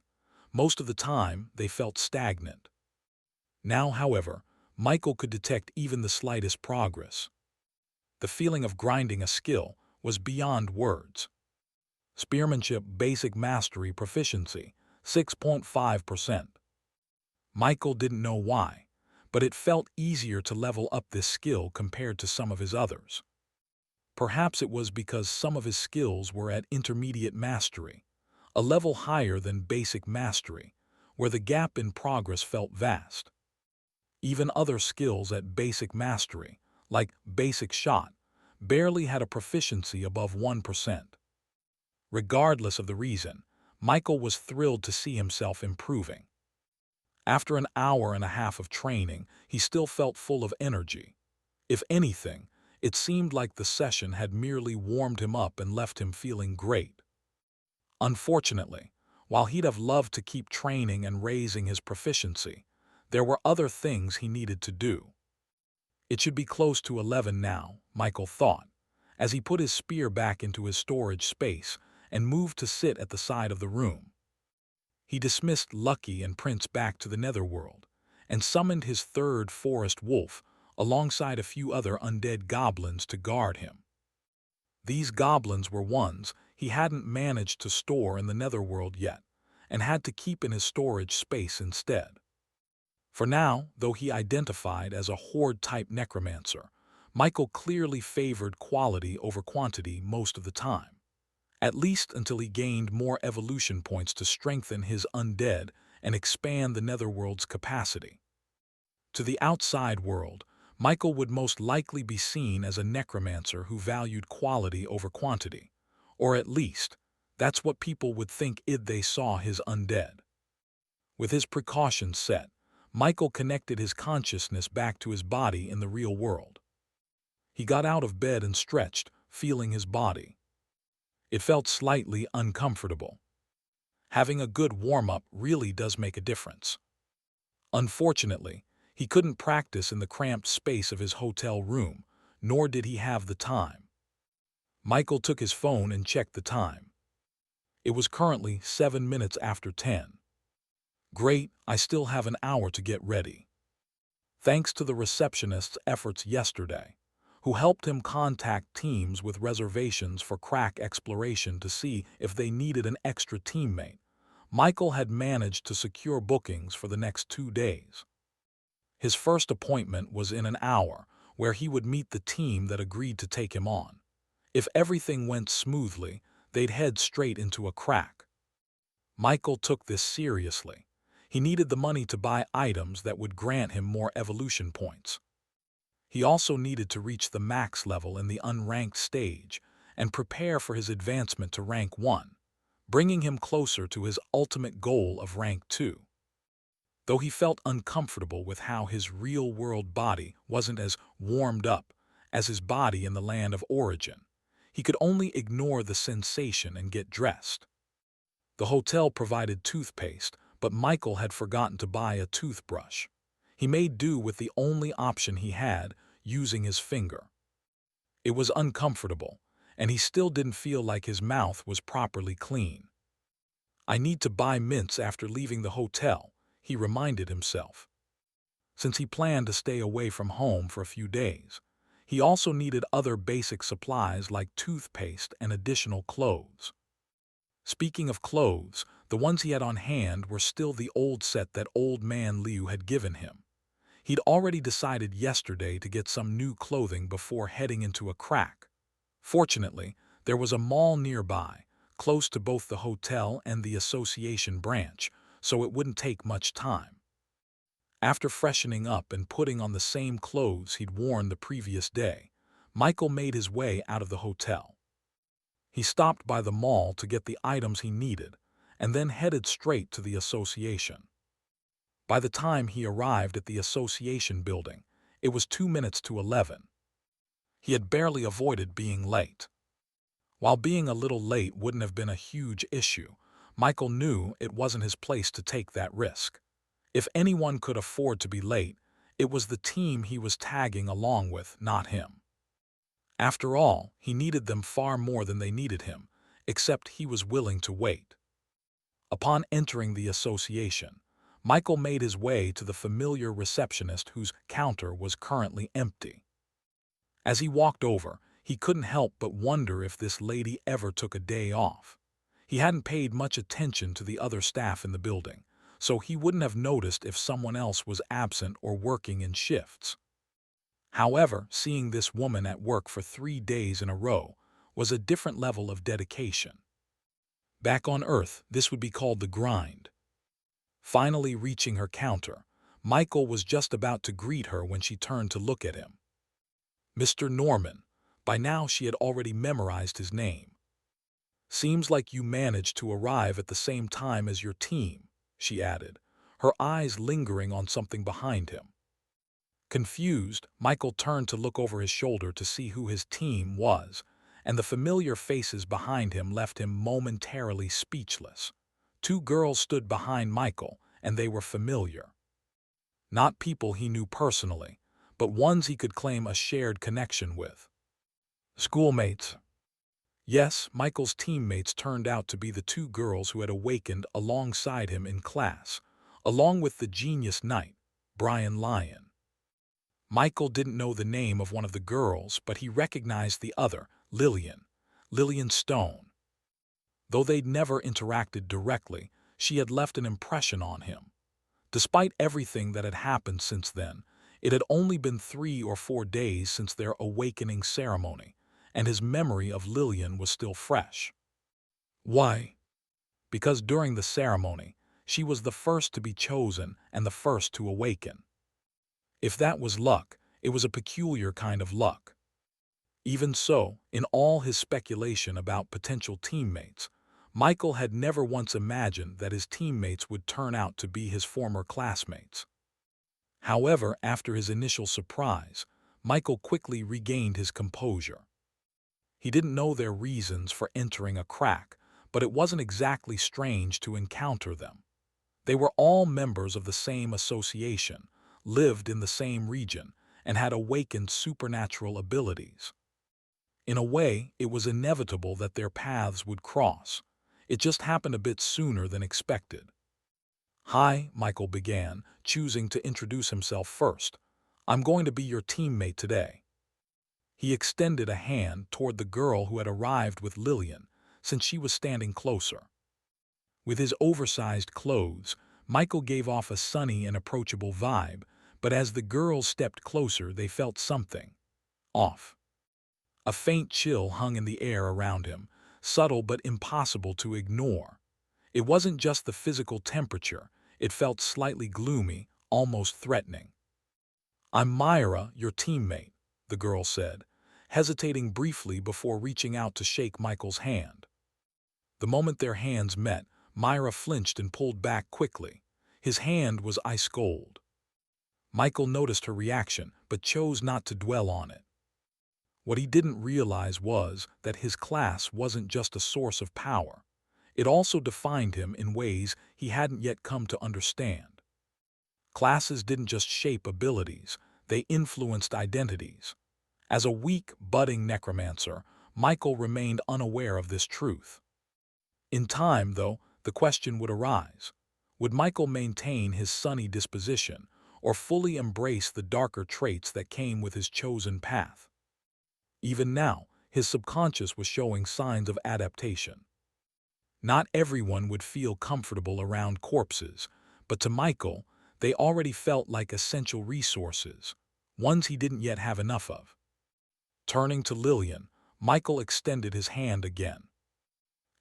Most of the time, they felt stagnant. Now, however, Michael could detect even the slightest progress. The feeling of grinding a skill was beyond words. Spearmanship Basic Mastery Proficiency, 6.5%. Michael didn't know why, but it felt easier to level up this skill compared to some of his others. Perhaps it was because some of his skills were at intermediate mastery, a level higher than basic mastery, where the gap in progress felt vast. Even other skills at basic mastery, like basic shot, barely had a proficiency above 1%. Regardless of the reason, Michael was thrilled to see himself improving. After an hour and a half of training, he still felt full of energy. If anything, it seemed like the session had merely warmed him up and left him feeling great. Unfortunately, while he'd have loved to keep training and raising his proficiency, there were other things he needed to do. It should be close to 11 now, Michael thought, as he put his spear back into his storage space and moved to sit at the side of the room. He dismissed Lucky and Prince back to the netherworld and summoned his third forest wolf alongside a few other undead goblins to guard him. These goblins were ones he hadn't managed to store in the netherworld yet and had to keep in his storage space instead. For now, though he identified as a horde-type necromancer, Michael clearly favored quality over quantity most of the time, at least until he gained more evolution points to strengthen his undead and expand the netherworld's capacity. To the outside world, Michael would most likely be seen as a necromancer who valued quality over quantity, or at least, that's what people would think if they saw his undead. With his precautions set, Michael connected his consciousness back to his body in the real world. He got out of bed and stretched, feeling his body. It felt slightly uncomfortable. Having a good warm-up really does make a difference. Unfortunately, he couldn't practice in the cramped space of his hotel room, nor did he have the time. Michael took his phone and checked the time. It was currently 7 minutes after 10. Great, I still have an hour to get ready. Thanks to the receptionist's efforts yesterday, who helped him contact teams with reservations for crack exploration to see if they needed an extra teammate, Michael had managed to secure bookings for the next 2 days. His first appointment was in an hour, where he would meet the team that agreed to take him on. If everything went smoothly, they'd head straight into a crack. Michael took this seriously. He needed the money to buy items that would grant him more evolution points. He also needed to reach the max level in the unranked stage and prepare for his advancement to rank 1, bringing him closer to his ultimate goal of rank 2. Though he felt uncomfortable with how his real-world body wasn't as warmed up as his body in the land of origin, he could only ignore the sensation and get dressed. The hotel provided toothpaste, but Michael had forgotten to buy a toothbrush. He made do with the only option he had, using his finger. It was uncomfortable, and he still didn't feel like his mouth was properly clean. I need to buy mints after leaving the hotel, he reminded himself. Since he planned to stay away from home for a few days, he also needed other basic supplies like toothpaste and additional clothes. Speaking of clothes, the ones he had on hand were still the old set that Old Man Liu had given him. He'd already decided yesterday to get some new clothing before heading into a crack. Fortunately, there was a mall nearby, close to both the hotel and the association branch, so it wouldn't take much time. After freshening up and putting on the same clothes he'd worn the previous day, Michael made his way out of the hotel. He stopped by the mall to get the items he needed, and then headed straight to the association. By the time he arrived at the association building, it was 2 minutes to 11. He had barely avoided being late. While being a little late wouldn't have been a huge issue, Michael knew it wasn't his place to take that risk. If anyone could afford to be late, it was the team he was tagging along with, not him. After all, he needed them far more than they needed him, except he was willing to wait. Upon entering the association, Michael made his way to the familiar receptionist whose counter was currently empty. As he walked over, he couldn't help but wonder if this lady ever took a day off. He hadn't paid much attention to the other staff in the building, so he wouldn't have noticed if someone else was absent or working in shifts. However, seeing this woman at work for 3 days in a row was a different level of dedication. Back on Earth, this would be called the grind. Finally reaching her counter, Michael was just about to greet her when she turned to look at him. Mr. Norman. By now she had already memorized his name. Seems like you managed to arrive at the same time as your team, she added, her eyes lingering on something behind him. Confused, Michael turned to look over his shoulder to see who his team was, and the familiar faces behind him left him momentarily speechless. 2 girls stood behind Michael, and they were familiar. Not people he knew personally, but ones he could claim a shared connection with. Schoolmates. Yes, Michael's teammates turned out to be the 2 girls who had awakened alongside him in class, along with the genius knight, Brian Lyon. Michael didn't know the name of one of the girls, but he recognized the other, Lillian Stone. Though they'd never interacted directly, she had left an impression on him. Despite everything that had happened since then, it had only been 3 or 4 days since their awakening ceremony, and his memory of Lillian was still fresh. Why? Because during the ceremony, she was the first to be chosen and the first to awaken. If that was luck, it was a peculiar kind of luck. Even so, in all his speculation about potential teammates, Michael had never once imagined that his teammates would turn out to be his former classmates. However, after his initial surprise, Michael quickly regained his composure. He didn't know their reasons for entering a crack, but it wasn't exactly strange to encounter them. They were all members of the same association, lived in the same region, and had awakened supernatural abilities. In a way, it was inevitable that their paths would cross. It just happened a bit sooner than expected. Hi, Michael began, choosing to introduce himself first. I'm going to be your teammate today. He extended a hand toward the girl who had arrived with Lillian, since she was standing closer. With his oversized clothes, Michael gave off a sunny and approachable vibe, but as the girls stepped closer, they felt something off. A faint chill hung in the air around him, subtle but impossible to ignore. It wasn't just the physical temperature, it felt slightly gloomy, almost threatening. I'm Myra, your teammate, the girl said, hesitating briefly before reaching out to shake Michael's hand. The moment their hands met, Myra flinched and pulled back quickly. His hand was ice cold. Michael noticed her reaction, but chose not to dwell on it. What he didn't realize was that his class wasn't just a source of power. It also defined him in ways he hadn't yet come to understand. Classes didn't just shape abilities, they influenced identities. As a weak, budding necromancer, Michael remained unaware of this truth. In time, though, the question would arise. Would Michael maintain his sunny disposition, or fully embrace the darker traits that came with his chosen path? Even now, his subconscious was showing signs of adaptation. Not everyone would feel comfortable around corpses, but to Michael, they already felt like essential resources, ones he didn't yet have enough of. Turning to Lillian, Michael extended his hand again.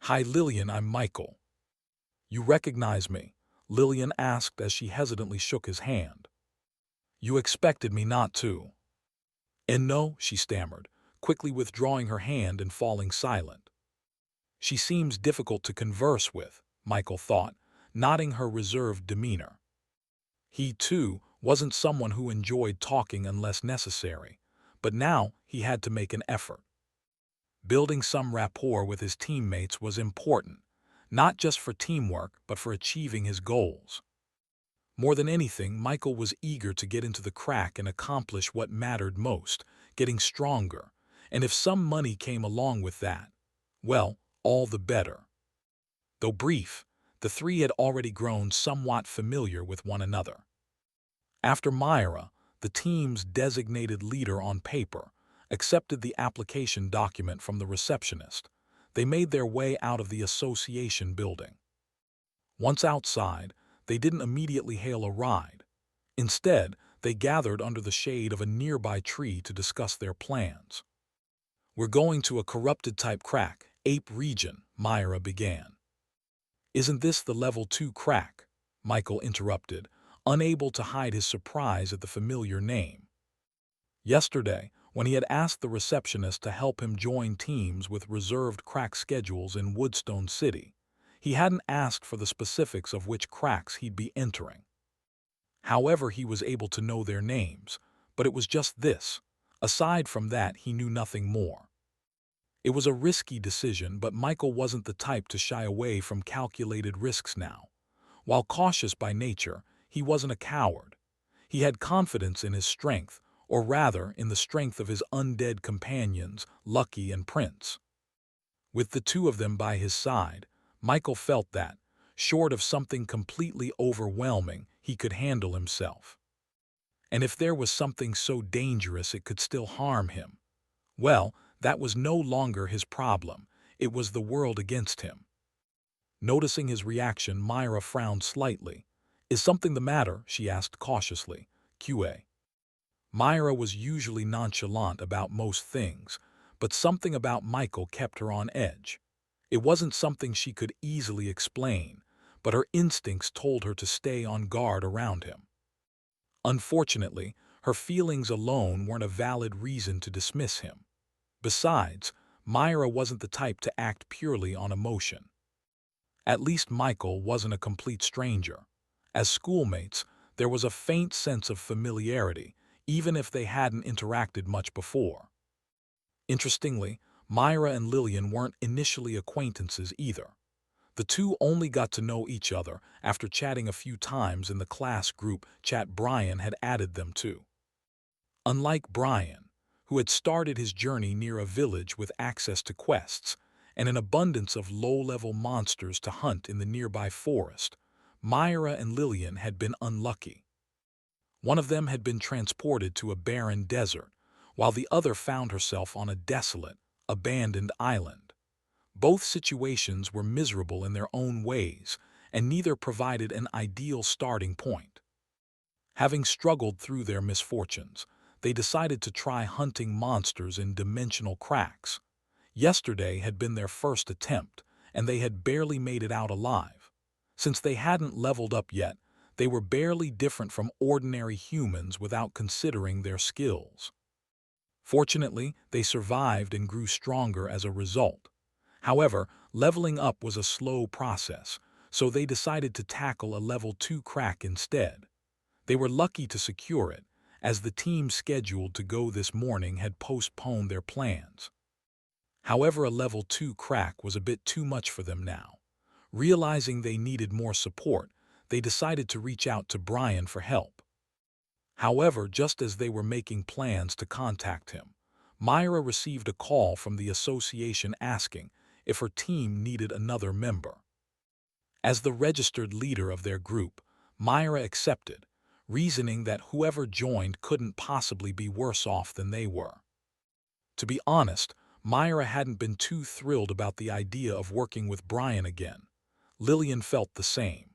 Hi Lillian, I'm Michael. You recognize me? Lillian asked as she hesitantly shook his hand. You expected me not to. And no, she stammered, quickly withdrawing her hand and falling silent. She seems difficult to converse with, Michael thought, nodding her reserved demeanor. He, too, wasn't someone who enjoyed talking unless necessary, but now he had to make an effort. Building some rapport with his teammates was important, not just for teamwork but for achieving his goals. More than anything, Michael was eager to get into the crack and accomplish what mattered most, getting stronger, and if some money came along with that, well, all the better. Though brief, the three had already grown somewhat familiar with one another. After Myra, the team's designated leader on paper, accepted the application document from the receptionist, they made their way out of the association building. Once outside, they didn't immediately hail a ride. Instead, they gathered under the shade of a nearby tree to discuss their plans. We're going to a corrupted-type crack, Ape region, Myra began. Isn't this the level 2 crack? Michael interrupted, unable to hide his surprise at the familiar name. Yesterday, when he had asked the receptionist to help him join teams with reserved crack schedules in Woodstone City, he hadn't asked for the specifics of which cracks he'd be entering. However, he was able to know their names, but it was just this. Aside from that, he knew nothing more. It was a risky decision, but Michael wasn't the type to shy away from calculated risks now. While cautious by nature, he wasn't a coward. He had confidence in his strength, or rather in the strength of his undead companions, Lucky and Prince. With the two of them by his side, Michael felt that, short of something completely overwhelming, he could handle himself. And if there was something so dangerous it could still harm him, well, that was no longer his problem. It was the world against him. Noticing his reaction, Myra frowned slightly. "Is something the matter?" she asked cautiously. QA. Myra was usually nonchalant about most things, but something about Michael kept her on edge. It wasn't something she could easily explain, but her instincts told her to stay on guard around him. Unfortunately, her feelings alone weren't a valid reason to dismiss him. Besides, Myra wasn't the type to act purely on emotion. At least Michael wasn't a complete stranger. As schoolmates, there was a faint sense of familiarity, even if they hadn't interacted much before. Interestingly, Myra and Lillian weren't initially acquaintances either. The two only got to know each other after chatting a few times in the class group chat Brian had added them to. Unlike Brian, who had started his journey near a village with access to quests and an abundance of low-level monsters to hunt in the nearby forest, Myra and Lillian had been unlucky. One of them had been transported to a barren desert, while the other found herself on a desolate, abandoned island. Both situations were miserable in their own ways, and neither provided an ideal starting point. Having struggled through their misfortunes, they decided to try hunting monsters in dimensional cracks. Yesterday had been their first attempt, and they had barely made it out alive. Since they hadn't leveled up yet, they were barely different from ordinary humans without considering their skills. Fortunately, they survived and grew stronger as a result. However, leveling up was a slow process, so they decided to tackle a level 2 crack instead. They were lucky to secure it, as the team scheduled to go this morning had postponed their plans. However, a level 2 crack was a bit too much for them now. Realizing they needed more support, they decided to reach out to Brian for help. However, just as they were making plans to contact him, Myra received a call from the association asking if her team needed another member. As the registered leader of their group, Myra accepted, reasoning that whoever joined couldn't possibly be worse off than they were. To be honest, Myra hadn't been too thrilled about the idea of working with Brian again. Lillian felt the same.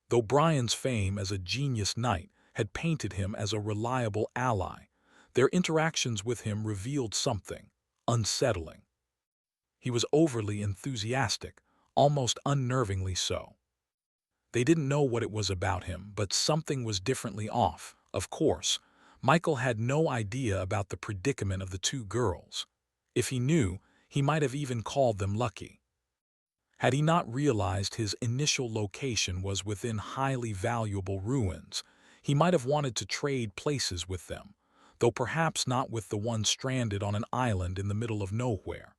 Though Brian's fame as a genius knight had painted him as a reliable ally, their interactions with him revealed something unsettling. He was overly enthusiastic, almost unnervingly so. They didn't know what it was about him, but something was differently off, Of course, Michael had no idea about the predicament of the two girls. If he knew, he might have even called them lucky. Had he not realized his initial location was within highly valuable ruins, he might have wanted to trade places with them, though perhaps not with the one stranded on an island in the middle of nowhere.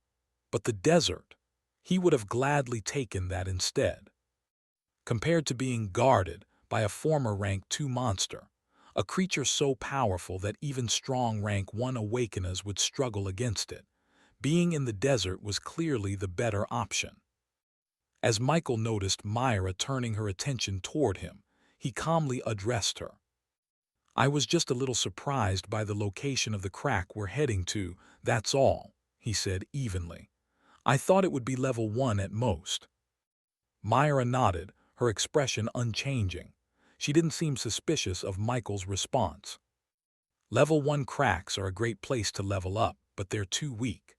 But the desert, he would have gladly taken that instead. Compared to being guarded by a former rank 2 monster, a creature so powerful that even strong rank 1 awakeners would struggle against it, being in the desert was clearly the better option. As Michael noticed Myra turning her attention toward him, he calmly addressed her. "I was just a little surprised by the location of the crack we're heading to, that's all," he said evenly. "I thought it would be level 1 at most." Myra nodded, her expression unchanging. She didn't seem suspicious of Michael's response. Level 1 cracks are a great place to level up, but they're too weak.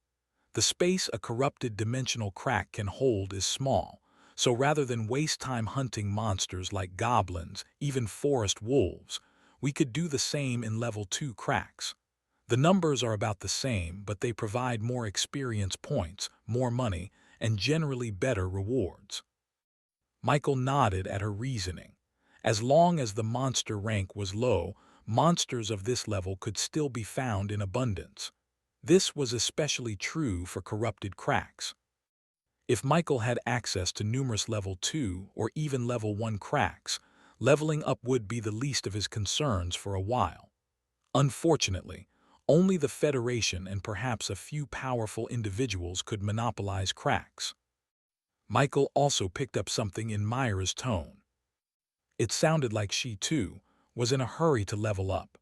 The space a corrupted dimensional crack can hold is small, so rather than waste time hunting monsters like goblins, even forest wolves, we could do the same in level 2 cracks. The numbers are about the same, but they provide more experience points, more money, and generally better rewards. Michael nodded at her reasoning. As long as the monster rank was low, monsters of this level could still be found in abundance. This was especially true for corrupted cracks. If Michael had access to numerous level 2 or even level 1 cracks, leveling up would be the least of his concerns for a while. Unfortunately, only the Federation and perhaps a few powerful individuals could monopolize cracks. Michael also picked up something in Myra's tone. It sounded like she, too, was in a hurry to level up.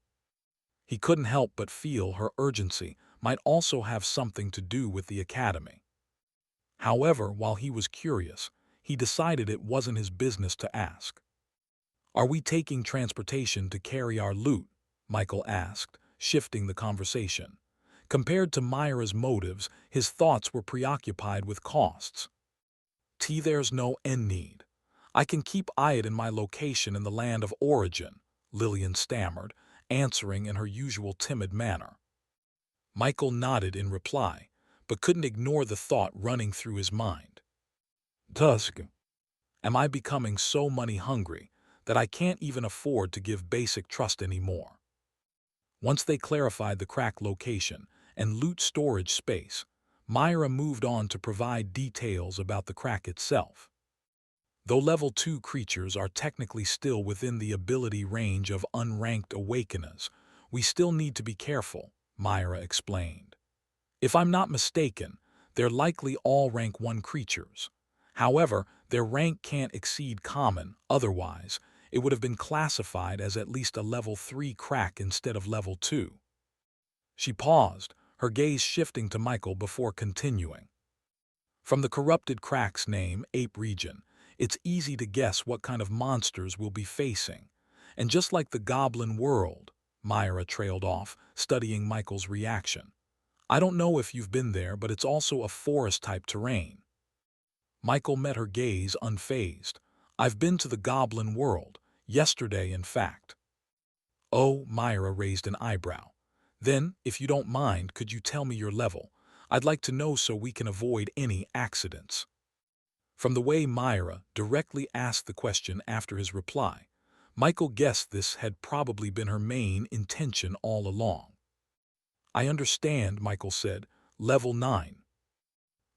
He couldn't help but feel her urgency might also have something to do with the academy. However, while he was curious, he decided it wasn't his business to ask. "Are we taking transportation to carry our loot?" Michael asked, shifting the conversation. Compared to Myra's motives, his thoughts were preoccupied with costs. "There's no end need. I can keep it in my location in the land of origin," Lillian stammered, answering in her usual timid manner. Michael nodded in reply, but couldn't ignore the thought running through his mind. "Tusk, am I becoming so money-hungry that I can't even afford to give basic trust anymore?" Once they clarified the crack location and loot storage space, Myra moved on to provide details about the crack itself. "Though level 2 creatures are technically still within the ability range of unranked awakeners, we still need to be careful," Myra explained. "If I'm not mistaken, they're likely all rank 1 creatures. However, their rank can't exceed common, otherwise, it would have been classified as at least a level 3 crack instead of level 2. She paused, her gaze shifting to Michael before continuing. "From the corrupted crack's name, Ape Region, it's easy to guess what kind of monsters we'll be facing. And just like the Goblin World," Myra trailed off, studying Michael's reaction. "I don't know if you've been there, but it's also a forest-type terrain." Michael met her gaze unfazed. "I've been to the Goblin World, yesterday in fact." "Oh," Myra raised an eyebrow. "Then, if you don't mind, could you tell me your level? I'd like to know so we can avoid any accidents." From the way Myra directly asked the question after his reply, Michael guessed this had probably been her main intention all along. "I understand," Michael said. "Level 9.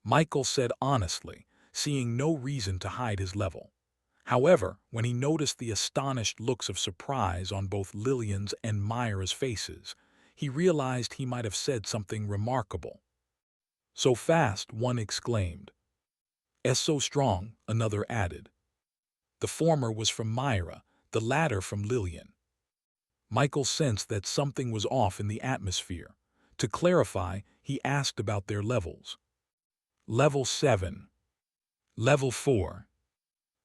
Michael said honestly, seeing no reason to hide his level. However, when he noticed the astonished looks of surprise on both Lillian's and Myra's faces, he realized he might have said something remarkable. "So fast," one exclaimed. "S so strong," another added. The former was from Myra, the latter from Lillian. Michael sensed that something was off in the atmosphere. To clarify, he asked about their levels. "Level 7. Level 4.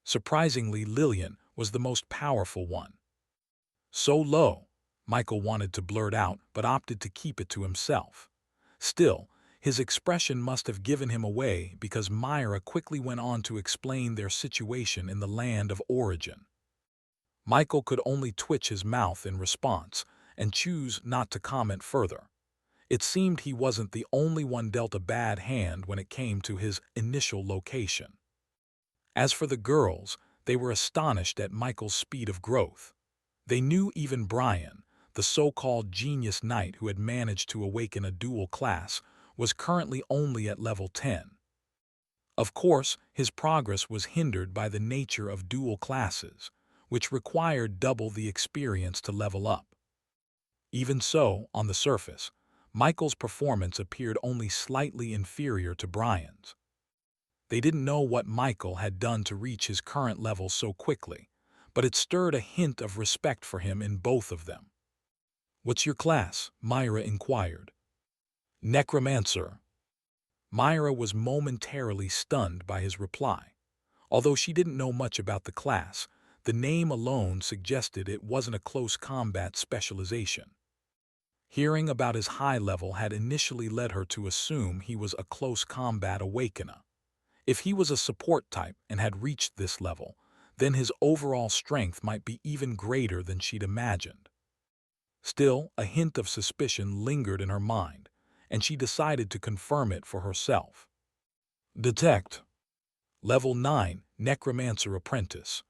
Surprisingly, Lillian was the most powerful one. "So low," Michael wanted to blurt out, but opted to keep it to himself. Still, his expression must have given him away because Myra quickly went on to explain their situation in the land of origin. Michael could only twitch his mouth in response and choose not to comment further. It seemed he wasn't the only one dealt a bad hand when it came to his initial location. As for the girls, they were astonished at Michael's speed of growth. They knew even Brian, the so-called genius knight who had managed to awaken a dual class, was currently only at level 10. Of course, his progress was hindered by the nature of dual classes, which required double the experience to level up. Even so, on the surface, Michael's performance appeared only slightly inferior to Brian's. They didn't know what Michael had done to reach his current level so quickly, but it stirred a hint of respect for him in both of them. "What's your class?" Myra inquired. "Necromancer." Myra was momentarily stunned by his reply. Although she didn't know much about the class, the name alone suggested it wasn't a close combat specialization. Hearing about his high level had initially led her to assume he was a close combat awakener. If he was a support type and had reached this level, then his overall strength might be even greater than she'd imagined. Still, a hint of suspicion lingered in her mind, and she decided to confirm it for herself. "Detect. Level 9, Necromancer Apprentice."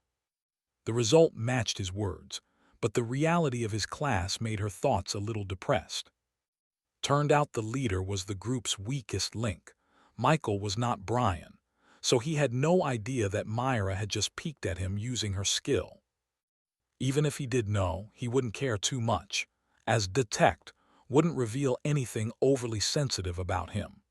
The result matched his words, but the reality of his class made her thoughts a little depressed. Turned out the leader was the group's weakest link. Michael was not Brian, so he had no idea that Myra had just peeked at him using her skill. Even if he did know, he wouldn't care too much, as Detect wouldn't reveal anything overly sensitive about him.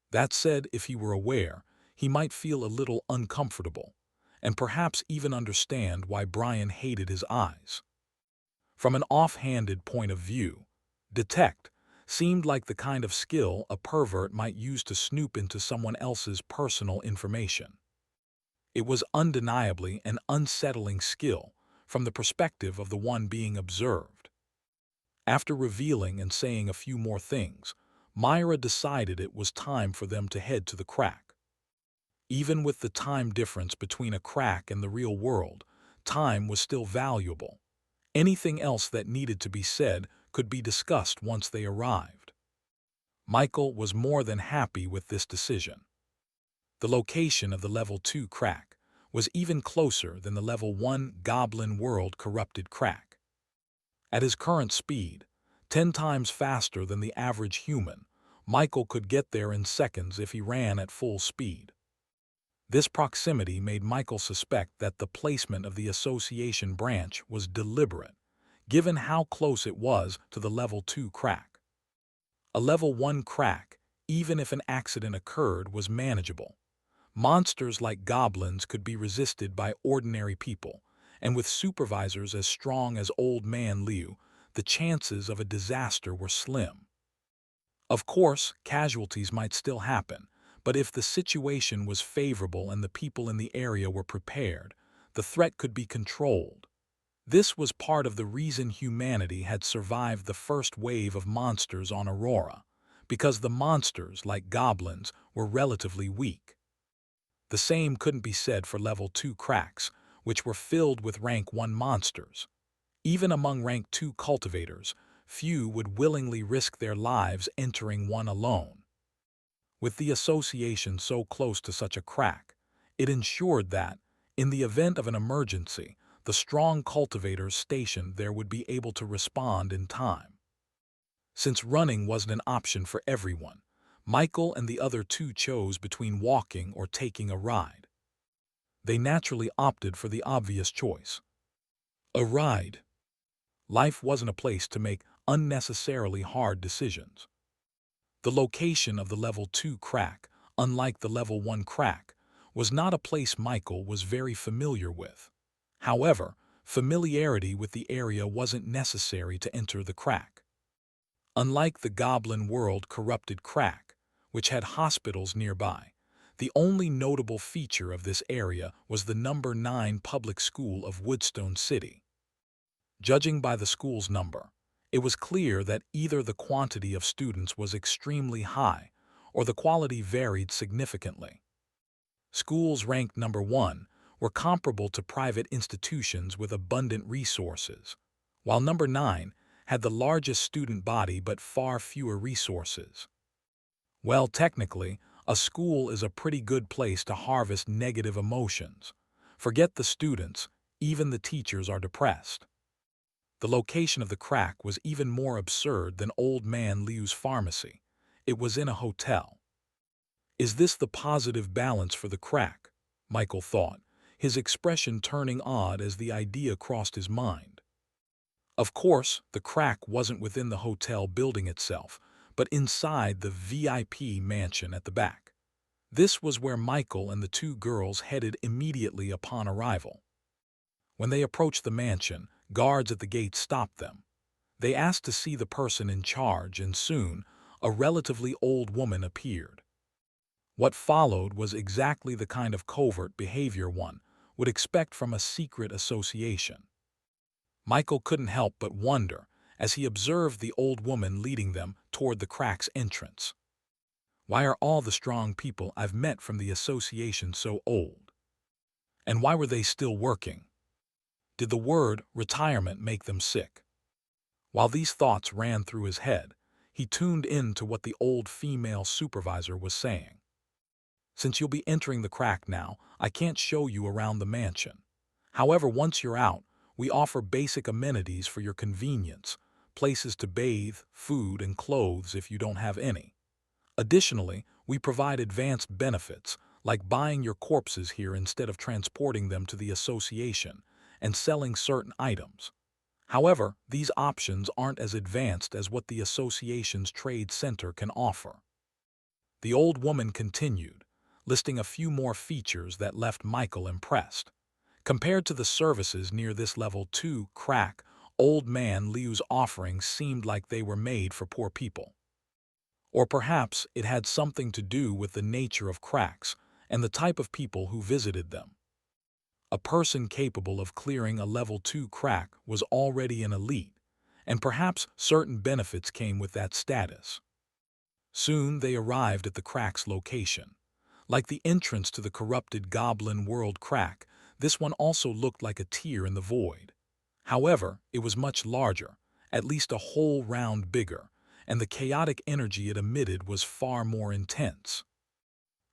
That said, if he were aware, he might feel a little uncomfortable, and perhaps even understand why Brian hated his eyes. From an off-handed point of view, Detect seemed like the kind of skill a pervert might use to snoop into someone else's personal information. It was undeniably an unsettling skill from the perspective of the one being observed. After revealing and saying a few more things, Myra decided it was time for them to head to the crack. Even with the time difference between a crack and the real world, time was still valuable. Anything else that needed to be said could be discussed once they arrived. Michael was more than happy with this decision. The location of the level 2 crack was even closer than the level 1 Goblin World corrupted crack. At his current speed, 10 times faster than the average human, Michael could get there in seconds if he ran at full speed. This proximity made Michael suspect that the placement of the association branch was deliberate, given how close it was to the level 2 crack. A level 1 crack, even if an accident occurred, was manageable. Monsters like goblins could be resisted by ordinary people, and with supervisors as strong as Old Man Liu, the chances of a disaster were slim. Of course, casualties might still happen, but if the situation was favorable and the people in the area were prepared, the threat could be controlled. This was part of the reason humanity had survived the first wave of monsters on Aurora, because the monsters, like goblins, were relatively weak. The same couldn't be said for level 2 cracks, which were filled with rank 1 monsters. Even among rank 2 cultivators, few would willingly risk their lives entering one alone. With the association so close to such a crack, it ensured that, in the event of an emergency, the strong cultivators stationed there would be able to respond in time. Since running wasn't an option for everyone, Michael and the other two chose between walking or taking a ride. They naturally opted for the obvious choice: a ride. Life wasn't a place to make unnecessarily hard decisions. The location of the level 2 crack, unlike the level 1 crack, was not a place Michael was very familiar with. However, familiarity with the area wasn't necessary to enter the crack. Unlike the Goblin World corrupted crack, which had hospitals nearby, the only notable feature of this area was the number 9 public school of Woodstone City. Judging by the school's number, it was clear that either the quantity of students was extremely high or the quality varied significantly. Schools ranked number 1 were comparable to private institutions with abundant resources, while number 9 had the largest student body but far fewer resources. Well, technically, a school is a pretty good place to harvest negative emotions. Forget the students, even the teachers are depressed. The location of the crack was even more absurd than Old Man Liu's pharmacy. It was in a hotel. Is this the positive balance for the crack? Michael thought, his expression turning odd as the idea crossed his mind. Of course, the crack wasn't within the hotel building itself, but inside the VIP mansion at the back. This was where Michael and the two girls headed immediately upon arrival. When they approached the mansion, guards at the gate stopped them. They asked to see the person in charge, and soon, a relatively old woman appeared. What followed was exactly the kind of covert behavior one would expect from a secret association. Michael couldn't help but wonder as he observed the old woman leading them toward the crack's entrance. Why are all the strong people I've met from the association so old? And why were they still working? Did the word retirement make them sick? While these thoughts ran through his head, he tuned in to what the old female supervisor was saying. Since you'll be entering the crack now, I can't show you around the mansion. However, once you're out, we offer basic amenities for your convenience, places to bathe, food, and clothes if you don't have any. Additionally, we provide advanced benefits, like buying your corpses here instead of transporting them to the association, and selling certain items. However, these options aren't as advanced as what the association's trade center can offer. The old woman continued, listing a few more features that left Michael impressed. Compared to the services near this level 2 crack, Old Man Liu's offerings seemed like they were made for poor people. Or perhaps it had something to do with the nature of cracks and the type of people who visited them. A person capable of clearing a level 2 crack was already an elite, and perhaps certain benefits came with that status. Soon they arrived at the crack's location. Like the entrance to the corrupted Goblin World crack, this one also looked like a tear in the void. However, it was much larger, at least a whole round bigger, and the chaotic energy it emitted was far more intense.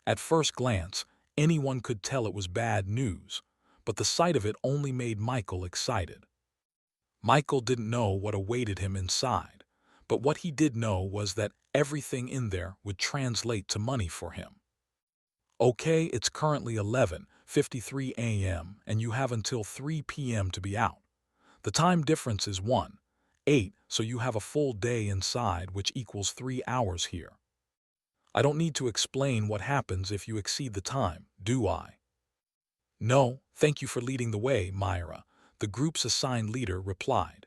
At first glance, anyone could tell it was bad news, but the sight of it only made Michael excited. Michael didn't know what awaited him inside, but what he did know was that everything in there would translate to money for him. Okay, it's currently 11:53 a.m. and you have until 3 p.m. to be out. The time difference is 1:08, so you have a full day inside, which equals 3 hours here. I don't need to explain what happens if you exceed the time, do I? No, thank you for leading the way, Myra, the group's assigned leader replied.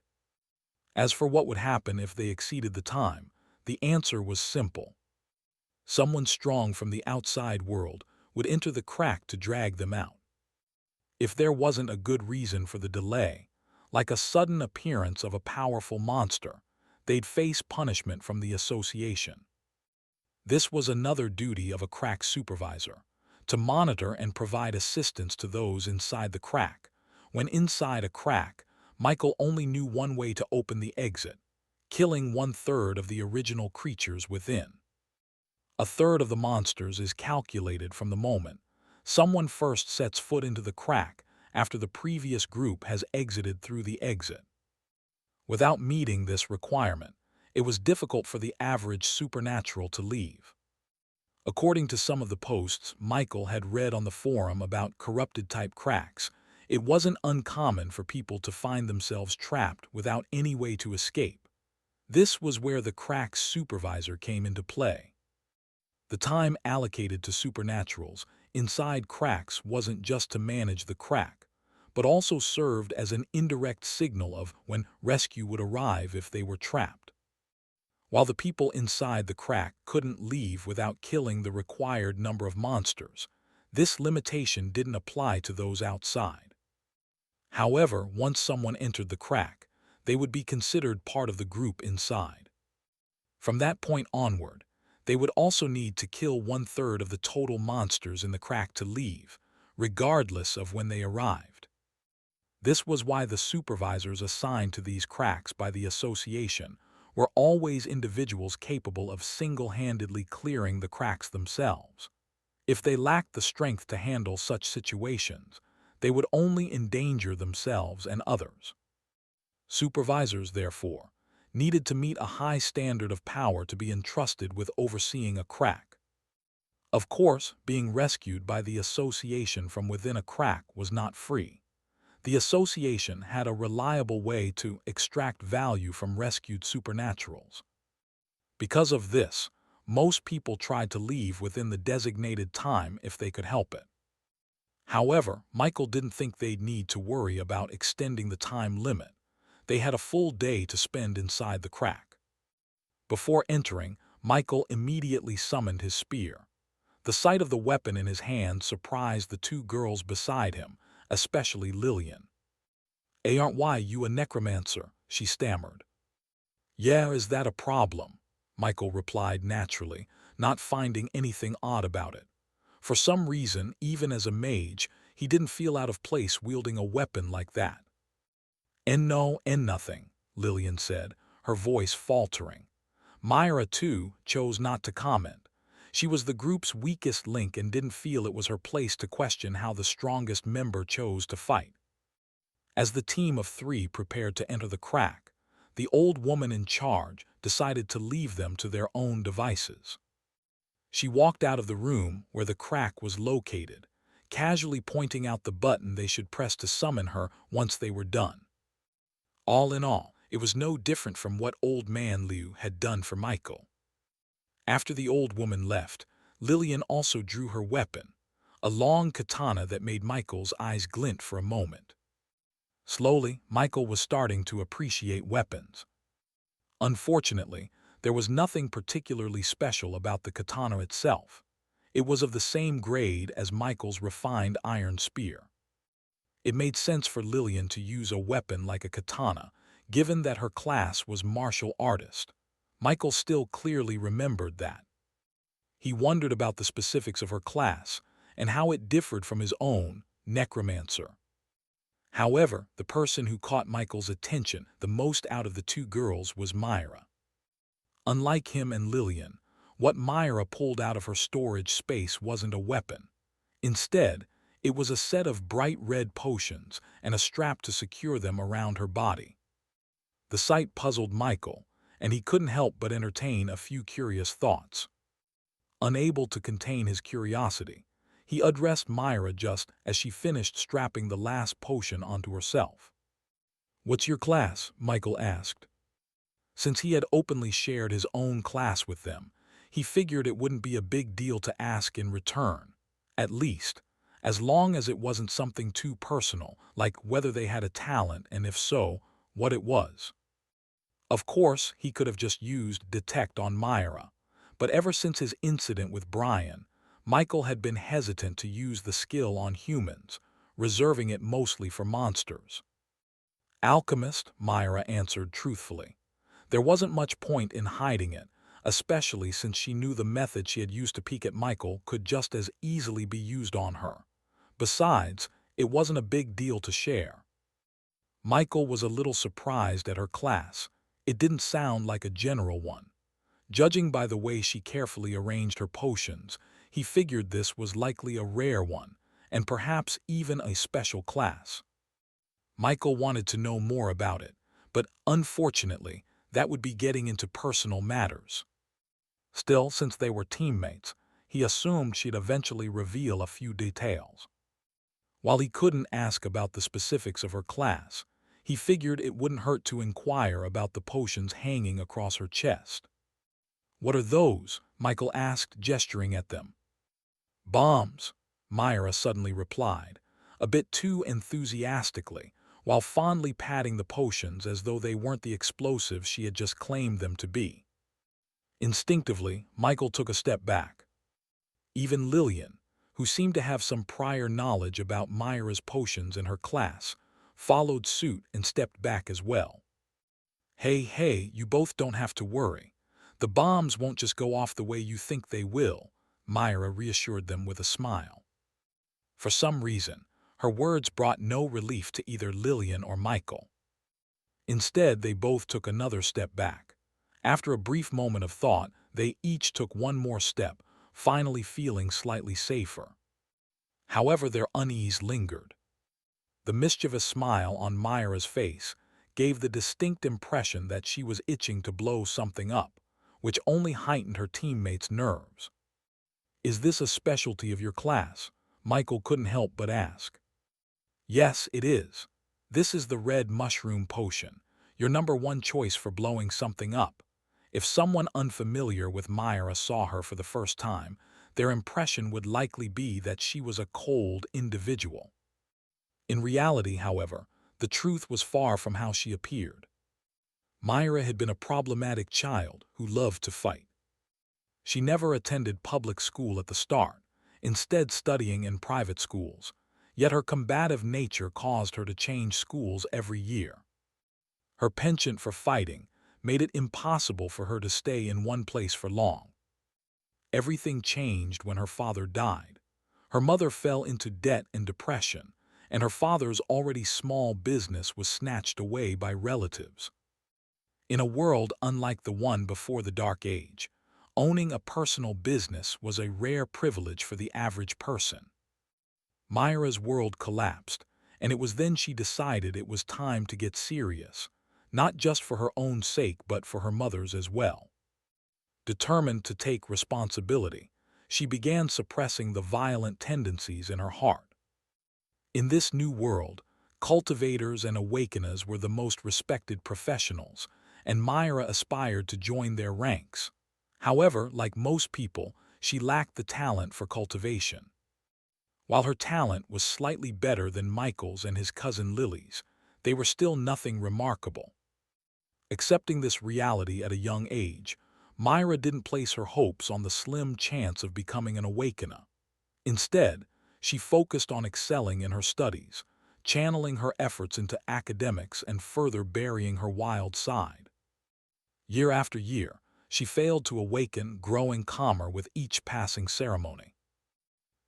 As for what would happen if they exceeded the time, the answer was simple. Someone strong from the outside world would enter the crack to drag them out. If there wasn't a good reason for the delay, like a sudden appearance of a powerful monster, they'd face punishment from the association. This was another duty of a crack supervisor, to monitor and provide assistance to those inside the crack. When inside a crack, Michael only knew one way to open the exit, killing 1/3 of the original creatures within. 1/3 of the monsters is calculated from the moment someone first sets foot into the crack after the previous group has exited through the exit. Without meeting this requirement, it was difficult for the average supernatural to leave. According to some of the posts Michael had read on the forum about corrupted-type cracks, it wasn't uncommon for people to find themselves trapped without any way to escape. This was where the crack supervisor came into play. The time allocated to supernaturals inside cracks wasn't just to manage the crack, but also served as an indirect signal of when rescue would arrive if they were trapped. While the people inside the crack couldn't leave without killing the required number of monsters, this limitation didn't apply to those outside. However, once someone entered the crack, they would be considered part of the group inside. From that point onward, they would also need to kill 1/3 of the total monsters in the crack to leave, regardless of when they arrived. This was why the supervisors assigned to these cracks by the association were always individuals capable of single-handedly clearing the cracks themselves. If they lacked the strength to handle such situations, they would only endanger themselves and others. Supervisors, therefore, needed to meet a high standard of power to be entrusted with overseeing a crack. Of course, being rescued by the association from within a crack was not free. The association had a reliable way to extract value from rescued supernaturals. Because of this, most people tried to leave within the designated time if they could help it. However, Michael didn't think they'd need to worry about extending the time limit. They had a full day to spend inside the crack. Before entering, Michael immediately summoned his spear. The sight of the weapon in his hand surprised the two girls beside him, especially Lillian. "Aren't you a necromancer?" she stammered. "Yeah, is that a problem?" Michael replied naturally, not finding anything odd about it. For some reason, even as a mage, he didn't feel out of place wielding a weapon like that. No, nothing," Lillian said, her voice faltering. Myra, too, chose not to comment. She was the group's weakest link and didn't feel it was her place to question how the strongest member chose to fight. As the team of three prepared to enter the crack, the old woman in charge decided to leave them to their own devices. She walked out of the room where the crack was located, casually pointing out the button they should press to summon her once they were done. All in all, it was no different from what Old Man Liu had done for Michael. After the old woman left, Lillian also drew her weapon, a long katana that made Michael's eyes glint for a moment. Slowly, Michael was starting to appreciate weapons. Unfortunately, there was nothing particularly special about the katana itself. It was of the same grade as Michael's refined iron spear. It made sense for Lillian to use a weapon like a katana, given that her class was martial artist. Michael still clearly remembered that. He wondered about the specifics of her class and how it differed from his own, Necromancer. However, the person who caught Michael's attention the most out of the two girls was Myra. Unlike him and Lillian, what Myra pulled out of her storage space wasn't a weapon. Instead, it was a set of bright red potions and a strap to secure them around her body. The sight puzzled Michael, and he couldn't help but entertain a few curious thoughts. Unable to contain his curiosity, he addressed Myra just as she finished strapping the last potion onto herself. "What's your class?" Michael asked. Since he had openly shared his own class with them, he figured it wouldn't be a big deal to ask in return, at least, as long as it wasn't something too personal, like whether they had a talent and if so, what it was. Of course, he could have just used Detect on Myra, but ever since his incident with Brian, Michael had been hesitant to use the skill on humans, reserving it mostly for monsters. "Alchemist," Myra answered truthfully. There wasn't much point in hiding it, especially since she knew the method she had used to peek at Michael could just as easily be used on her. Besides, it wasn't a big deal to share. Michael was a little surprised at her class. It didn't sound like a general one. Judging by the way she carefully arranged her potions, he figured this was likely a rare one, and perhaps even a special class. Michael wanted to know more about it, but unfortunately, that would be getting into personal matters. Still, since they were teammates, he assumed she'd eventually reveal a few details. While he couldn't ask about the specifics of her class, he figured it wouldn't hurt to inquire about the potions hanging across her chest. "What are those?" Michael asked, gesturing at them. "Bombs," Myra suddenly replied, a bit too enthusiastically, while fondly patting the potions as though they weren't the explosives she had just claimed them to be. Instinctively, Michael took a step back. Even Lillian, who seemed to have some prior knowledge about Myra's potions in her class, followed suit and stepped back as well. Hey, you both don't have to worry. The bombs won't just go off the way you think they will," Myra reassured them with a smile. For some reason, her words brought no relief to either Lillian or Michael. Instead, they both took another step back. After a brief moment of thought, they each took one more step, finally feeling slightly safer. However, their unease lingered. The mischievous smile on Myra's face gave the distinct impression that she was itching to blow something up, which only heightened her teammates' nerves. "Is this a specialty of your class?" Michael couldn't help but ask. "Yes, it is. This is the red mushroom potion, your #1 choice for blowing something up." If someone unfamiliar with Myra saw her for the first time, their impression would likely be that she was a cold individual. In reality, however, the truth was far from how she appeared. Myra had been a problematic child who loved to fight. She never attended public school at the start, instead studying in private schools, yet her combative nature caused her to change schools every year. Her penchant for fighting made it impossible for her to stay in one place for long. Everything changed when her father died. Her mother fell into debt and depression, and her father's already small business was snatched away by relatives. In a world unlike the one before the Dark Age, owning a personal business was a rare privilege for the average person. Myra's world collapsed, and it was then she decided it was time to get serious, not just for her own sake but for her mother's as well. Determined to take responsibility, she began suppressing the violent tendencies in her heart. In this new world, cultivators and awakeners were the most respected professionals, and Myra aspired to join their ranks. However, like most people, she lacked the talent for cultivation. While her talent was slightly better than Michael's and his cousin Lily's, they were still nothing remarkable. Accepting this reality at a young age, Myra didn't place her hopes on the slim chance of becoming an awakener. Instead, she focused on excelling in her studies, channeling her efforts into academics and further burying her wild side. Year after year, she failed to awaken, growing calmer with each passing ceremony.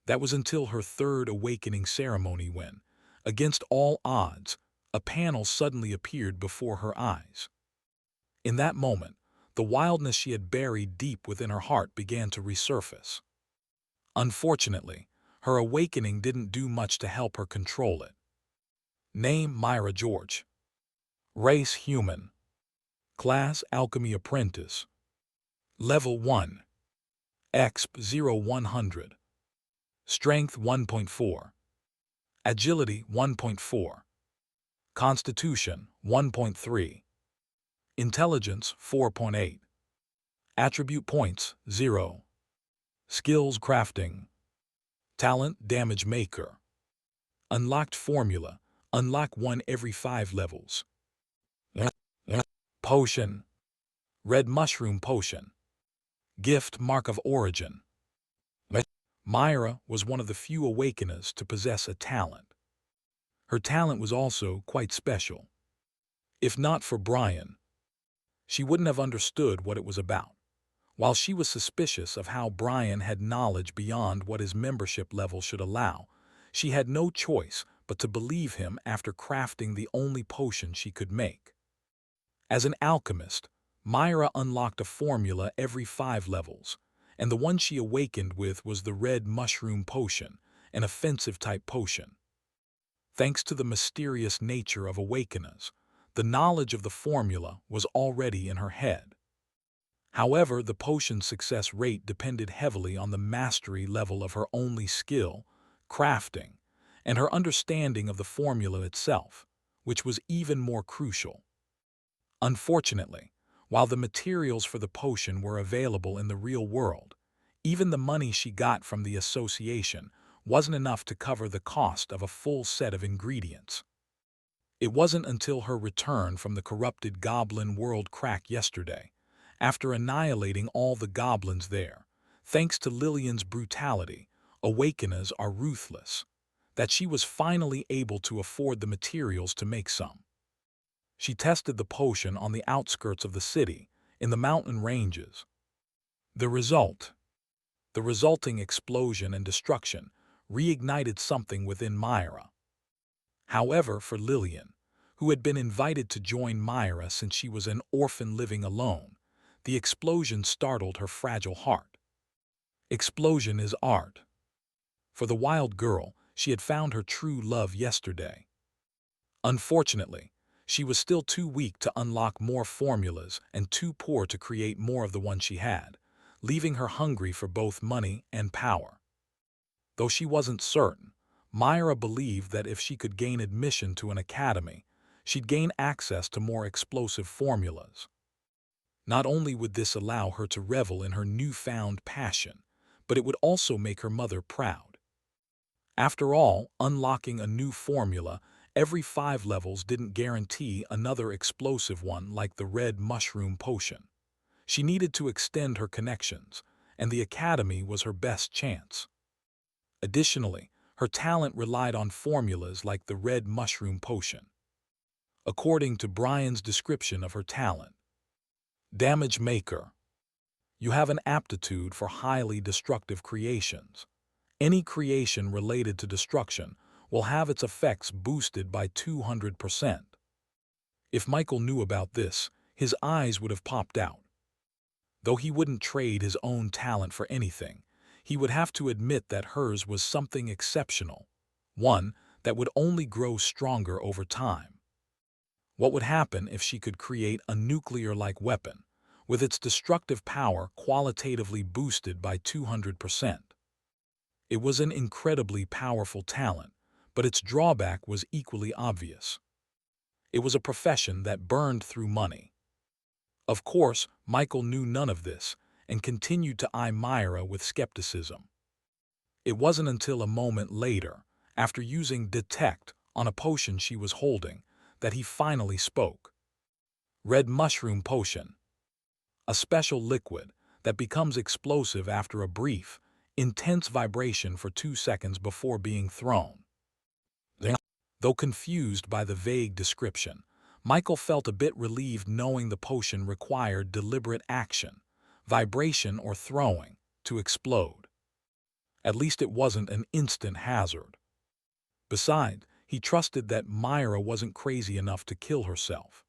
That was until her third awakening ceremony when, against all odds, a panel suddenly appeared before her eyes. In that moment, the wildness she had buried deep within her heart began to resurface. Unfortunately, her awakening didn't do much to help her control it. Name: Myra George. Race: human. Class: alchemy apprentice. Level 1. Exp 0-100. Strength 1.4. Agility 1.4. Constitution 1.3. Intelligence 4.8. Attribute points 0. Skills: crafting. Talent: damage maker. Unlocked formula: unlock 1 every 5 levels. Potion: red mushroom potion. Gift: mark of origin. Myra was one of the few awakeners to possess a talent. Her talent was also quite special. If not for Brian, she wouldn't have understood what it was about. While she was suspicious of how Brian had knowledge beyond what his membership level should allow, she had no choice but to believe him after crafting the only potion she could make. As an alchemist, Myra unlocked a formula every 5 levels, and the one she awakened with was the red mushroom potion, an offensive-type potion. Thanks to the mysterious nature of awakeners, the knowledge of the formula was already in her head. However, the potion's success rate depended heavily on the mastery level of her only skill, crafting, and her understanding of the formula itself, which was even more crucial. Unfortunately, while the materials for the potion were available in the real world, even the money she got from the association wasn't enough to cover the cost of a full set of ingredients. It wasn't until her return from the corrupted goblin world crack yesterday, after annihilating all the goblins there, thanks to Lillian's brutality, awakeners are ruthless, that she was finally able to afford the materials to make some. She tested the potion on the outskirts of the city, in the mountain ranges. The resulting explosion and destruction reignited something within Myra. However, for Lillian, who had been invited to join Myra since she was an orphan living alone, the explosion startled her fragile heart. Explosion is art. For the wild girl, she had found her true love yesterday. Unfortunately, she was still too weak to unlock more formulas and too poor to create more of the one she had, leaving her hungry for both money and power. Though she wasn't certain, Myra believed that if she could gain admission to an academy, she'd gain access to more explosive formulas. Not only would this allow her to revel in her newfound passion, but it would also make her mother proud. After all, unlocking a new formula every 5 levels didn't guarantee another explosive one like the red mushroom potion. She needed to extend her connections, and the academy was her best chance. Additionally, her talent relied on formulas like the red mushroom potion. According to Brian's description of her talent, Damage Maker. You have an aptitude for highly destructive creations. Any creation related to destruction will have its effects boosted by 200%. If Michael knew about this, his eyes would have popped out. Though he wouldn't trade his own talent for anything, he would have to admit that hers was something exceptional, one that would only grow stronger over time. What would happen if she could create a nuclear-like weapon, with its destructive power qualitatively boosted by 200%? It was an incredibly powerful talent, but its drawback was equally obvious. It was a profession that burned through money. Of course, Michael knew none of this and continued to eye Myra with skepticism. It wasn't until a moment later, after using Detect on a potion she was holding, that he finally spoke. Red Mushroom Potion. A special liquid that becomes explosive after a brief, intense vibration for 2 seconds before being thrown. Though confused by the vague description, Michael felt a bit relieved knowing the potion required deliberate action, vibration or throwing, to explode. At least it wasn't an instant hazard. Besides, he trusted that Myra wasn't crazy enough to kill herself.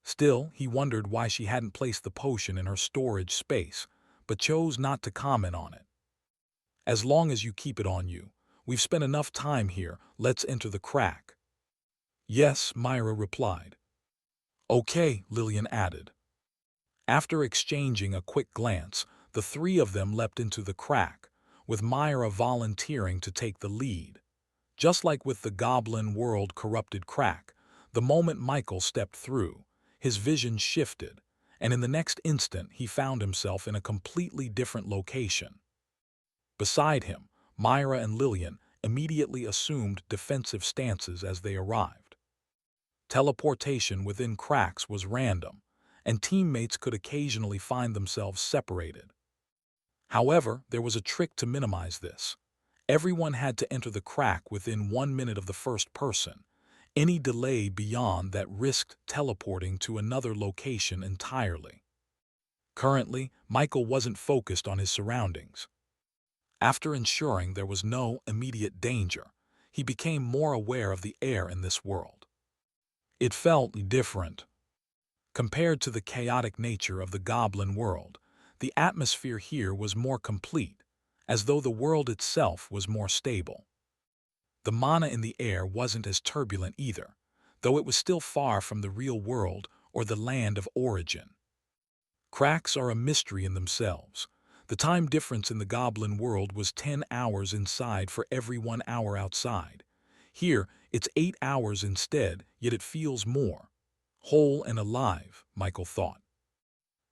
Still, he wondered why she hadn't placed the potion in her storage space, but chose not to comment on it. As long as you keep it on you, we've spent enough time here, let's enter the crack. Yes, Myra replied. Okay, Lillian added. After exchanging a quick glance, the 3 of them leapt into the crack, with Myra volunteering to take the lead. Just like with the Goblin World corrupted crack, the moment Michael stepped through, his vision shifted, and in the next instant he found himself in a completely different location. Beside him, Myra and Lillian immediately assumed defensive stances as they arrived. Teleportation within cracks was random, and teammates could occasionally find themselves separated. However, there was a trick to minimize this. Everyone had to enter the crack within 1 minute of the first person. Any delay beyond that risked teleporting to another location entirely. Currently, Michael wasn't focused on his surroundings. After ensuring there was no immediate danger, he became more aware of the air in this world. It felt different. Compared to the chaotic nature of the Goblin World, the atmosphere here was more complete, as though the world itself was more stable. The mana in the air wasn't as turbulent either, though it was still far from the real world or the land of origin. Cracks are a mystery in themselves. The time difference in the Goblin World was 10 hours inside for every 1 hour outside. Here, it's 8 hours instead, yet it feels more whole and alive, Michael thought.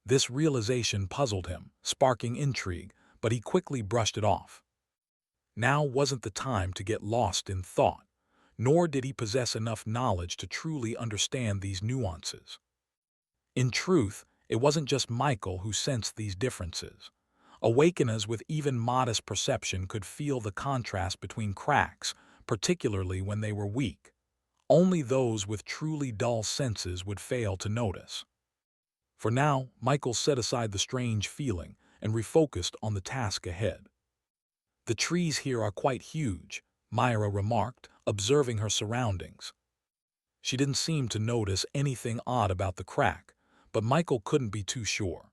This realization puzzled him, sparking intrigue, but he quickly brushed it off. Now wasn't the time to get lost in thought, nor did he possess enough knowledge to truly understand these nuances. In truth, it wasn't just Michael who sensed these differences. Awakeners with even modest perception could feel the contrast between cracks, particularly when they were weak. Only those with truly dull senses would fail to notice. For now, Michael set aside the strange feeling and refocused on the task ahead. The trees here are quite huge, Myra remarked, observing her surroundings. She didn't seem to notice anything odd about the crack, but Michael couldn't be too sure.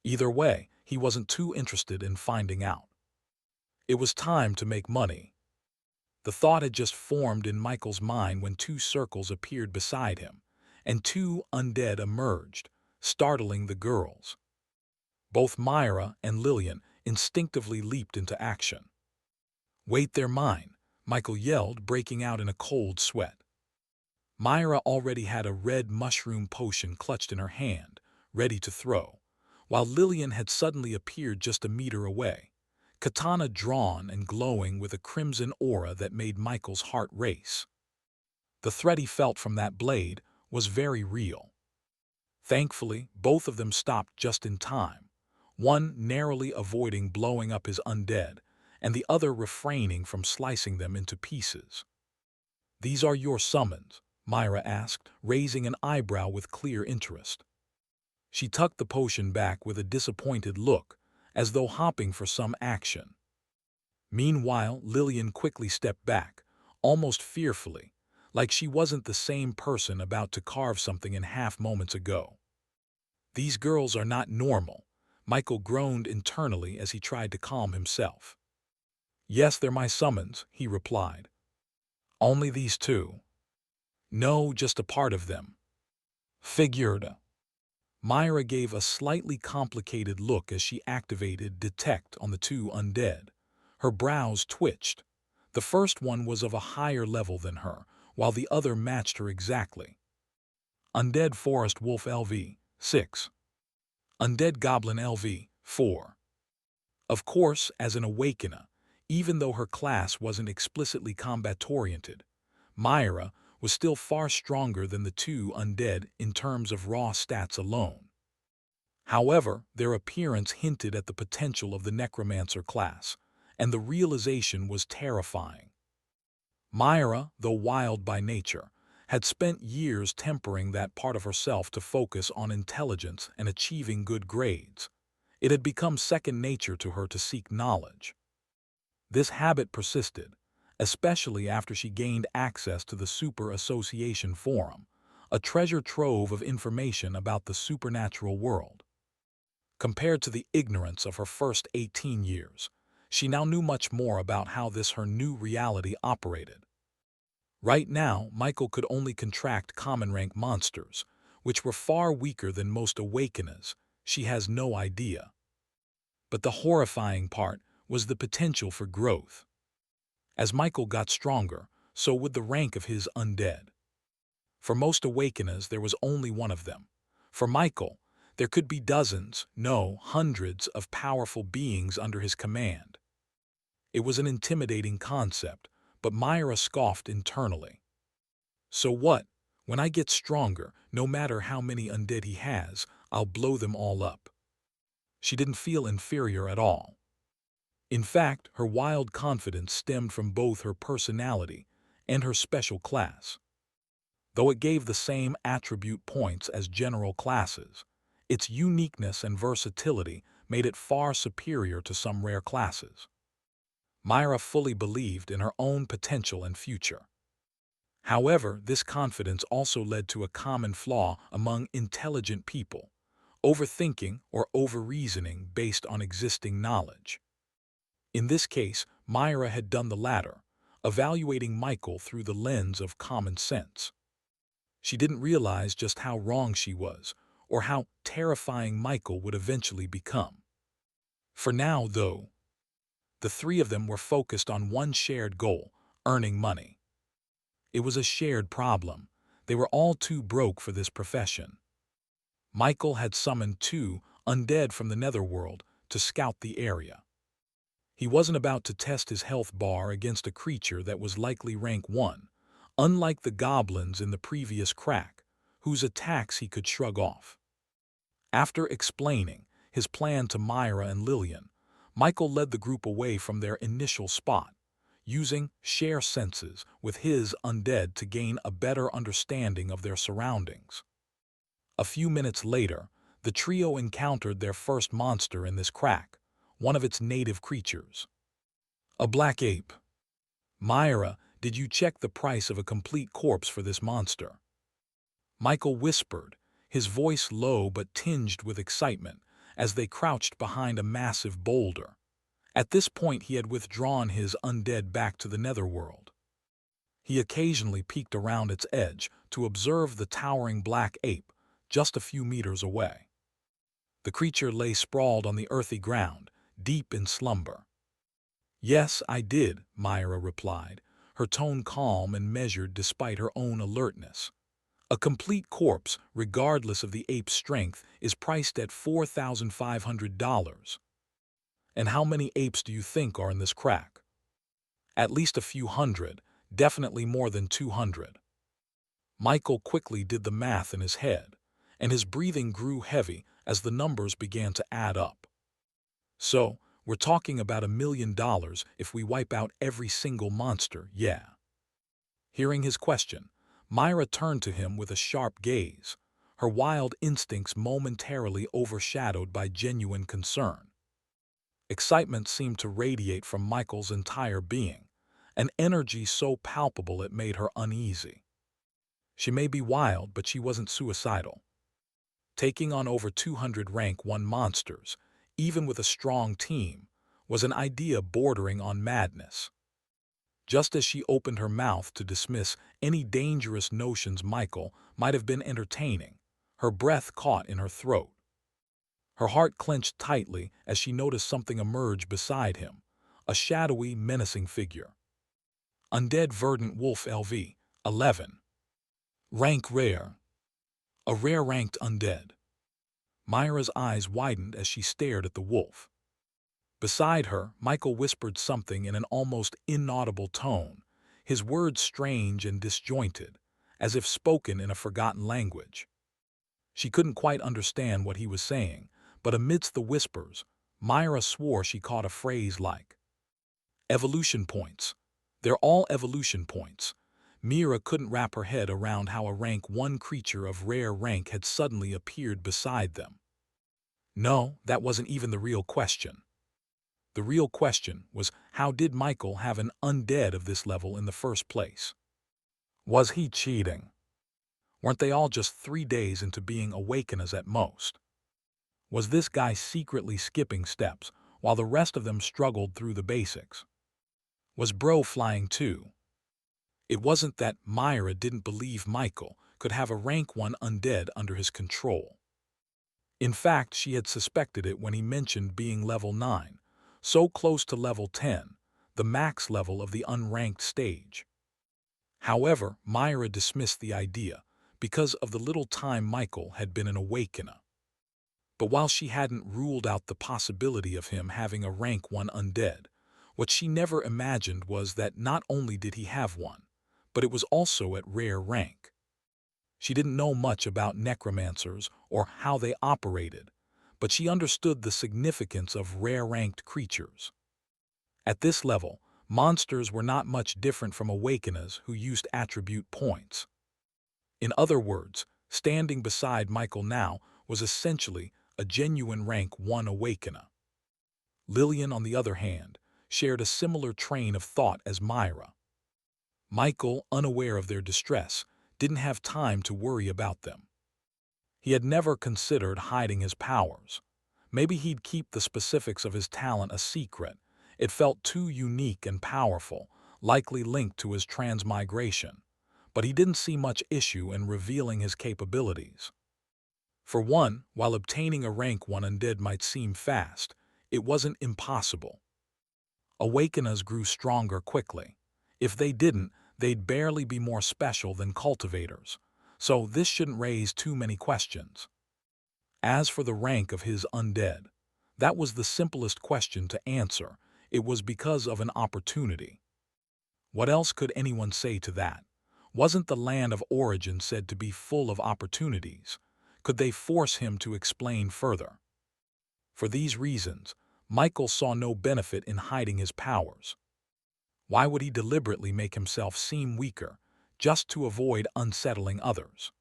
Either way, he wasn't too interested in finding out. It was time to make money. The thought had just formed in Michael's mind when two circles appeared beside him, and two undead emerged, startling the girls. Both Myra and Lillian instinctively leaped into action. "Wait, they're mine," Michael yelled, breaking out in a cold sweat. Myra already had a red mushroom potion clutched in her hand, ready to throw, while Lillian had suddenly appeared just a meter away, katana drawn and glowing with a crimson aura that made Michael's heart race. The threat he felt from that blade was very real. Thankfully, both of them stopped just in time, one narrowly avoiding blowing up his undead, and the other refraining from slicing them into pieces. "These are your summons?" Myra asked, raising an eyebrow with clear interest. She tucked the potion back with a disappointed look, as though hoping for some action. Meanwhile, Lillian quickly stepped back, almost fearfully, like she wasn't the same person about to carve something in half moments ago. "These girls are not normal," Michael groaned internally as he tried to calm himself. "Yes, they're my summons," he replied. "Only these two?" "No, just a part of them." "Figured." Myra gave a slightly complicated look as she activated Detect on the two undead. Her brows twitched. The first one was of a higher level than her, while the other matched her exactly. Undead Forest Wolf LV, 6. Undead Goblin LV, 4. Of course, as an awakener, even though her class wasn't explicitly combat-oriented, Myra was still far stronger than the two undead in terms of raw stats alone. However, their appearance hinted at the potential of the Necromancer class, and the realization was terrifying. Myra, though wild by nature, had spent years tempering that part of herself to focus on intelligence and achieving good grades. It had become second nature to her to seek knowledge. This habit persisted, especially after she gained access to the Super Association Forum, a treasure trove of information about the supernatural world. Compared to the ignorance of her first 18 years, she now knew much more about how this her new reality operated. Right now, Michael could only contract common rank monsters, which were far weaker than most awakeners. She has no idea. But the horrifying part was the potential for growth. As Michael got stronger, so would the rank of his undead. For most awakeners, there was only one of them. For Michael, there could be dozens, no, hundreds of powerful beings under his command. It was an intimidating concept, but Myra scoffed internally. "So what? When I get stronger, no matter how many undead he has, I'll blow them all up." She didn't feel inferior at all. In fact, her wild confidence stemmed from both her personality and her special class. Though it gave the same attribute points as general classes, its uniqueness and versatility made it far superior to some rare classes. Myra fully believed in her own potential and future. However, this confidence also led to a common flaw among intelligent people: overthinking or over-reasoning based on existing knowledge. In this case, Myra had done the latter, evaluating Michael through the lens of common sense. She didn't realize just how wrong she was, or how terrifying Michael would eventually become. For now, though, the three of them were focused on one shared goal: earning money. It was a shared problem. They were all too broke for this profession. Michael had summoned two undead from the netherworld to scout the area. He wasn't about to test his health bar against a creature that was likely rank 1, unlike the goblins in the previous crack, whose attacks he could shrug off. After explaining his plan to Myra and Lillian, Michael led the group away from their initial spot, using share senses with his undead to gain a better understanding of their surroundings. A few minutes later, the trio encountered their first monster in this crack, one of its native creatures. A black ape. Myra, did you check the price of a complete corpse for this monster? Michael whispered, his voice low but tinged with excitement, as they crouched behind a massive boulder. At this point he had withdrawn his undead back to the netherworld. He occasionally peeked around its edge to observe the towering black ape just a few meters away. The creature lay sprawled on the earthy ground, deep in slumber. "Yes, I did," Myra replied, her tone calm and measured despite her own alertness. "A complete corpse, regardless of the ape's strength, is priced at $4,500. And how many apes do you think are in this crack?" "At least a few hundred, definitely more than 200. Michael quickly did the math in his head, and his breathing grew heavy as the numbers began to add up. "So, we're talking about $1 million if we wipe out every single monster, yeah?" Hearing his question, Myra turned to him with a sharp gaze, her wild instincts momentarily overshadowed by genuine concern. Excitement seemed to radiate from Michael's entire being, an energy so palpable it made her uneasy. She may be wild, but she wasn't suicidal. Taking on over 200 rank 1 monsters, even with a strong team, was an idea bordering on madness. Just as she opened her mouth to dismiss any dangerous notions Michael might have been entertaining, her breath caught in her throat. Her heart clenched tightly as she noticed something emerge beside him, a shadowy, menacing figure. Undead Verdant Wolf LV, 11. Rank Rare. A rare-ranked undead. Myra's eyes widened as she stared at the wolf. Beside her, Michael whispered something in an almost inaudible tone, his words strange and disjointed, as if spoken in a forgotten language. She couldn't quite understand what he was saying, but amidst the whispers, Myra swore she caught a phrase like, "Evolution points. They're all evolution points." Myra couldn't wrap her head around how a rank 1 creature of rare rank had suddenly appeared beside them. No, that wasn't even the real question. The real question was, how did Michael have an undead of this level in the first place? Was he cheating? Weren't they all just 3 days into being awakens at most? Was this guy secretly skipping steps while the rest of them struggled through the basics? Was bro flying too? It wasn't that Myra didn't believe Michael could have a rank 1 undead under his control. In fact, she had suspected it when he mentioned being level 9, so close to level 10, the max level of the unranked stage. However, Myra dismissed the idea because of the little time Michael had been an awakener. But while she hadn't ruled out the possibility of him having a rank 1 undead, what she never imagined was that not only did he have one, but it was also at rare rank. She didn't know much about necromancers or how they operated, but she understood the significance of rare-ranked creatures. At this level, monsters were not much different from awakeners who used attribute points. In other words, standing beside Michael now was essentially a genuine rank 1 awakener. Lillian, on the other hand, shared a similar train of thought as Myra. Michael, unaware of their distress, didn't have time to worry about them. He had never considered hiding his powers. Maybe he'd keep the specifics of his talent a secret. It felt too unique and powerful, likely linked to his transmigration. But he didn't see much issue in revealing his capabilities. For one, while obtaining a rank 1 undead might seem fast, it wasn't impossible. Awakeners grew stronger quickly. If they didn't, they'd barely be more special than cultivators, so this shouldn't raise too many questions. As for the rank of his undead, that was the simplest question to answer. It was because of an opportunity. What else could anyone say to that? Wasn't the land of origin said to be full of opportunities? Could they force him to explain further? For these reasons, Michael saw no benefit in hiding his powers. Why would he deliberately make himself seem weaker, just to avoid unsettling others?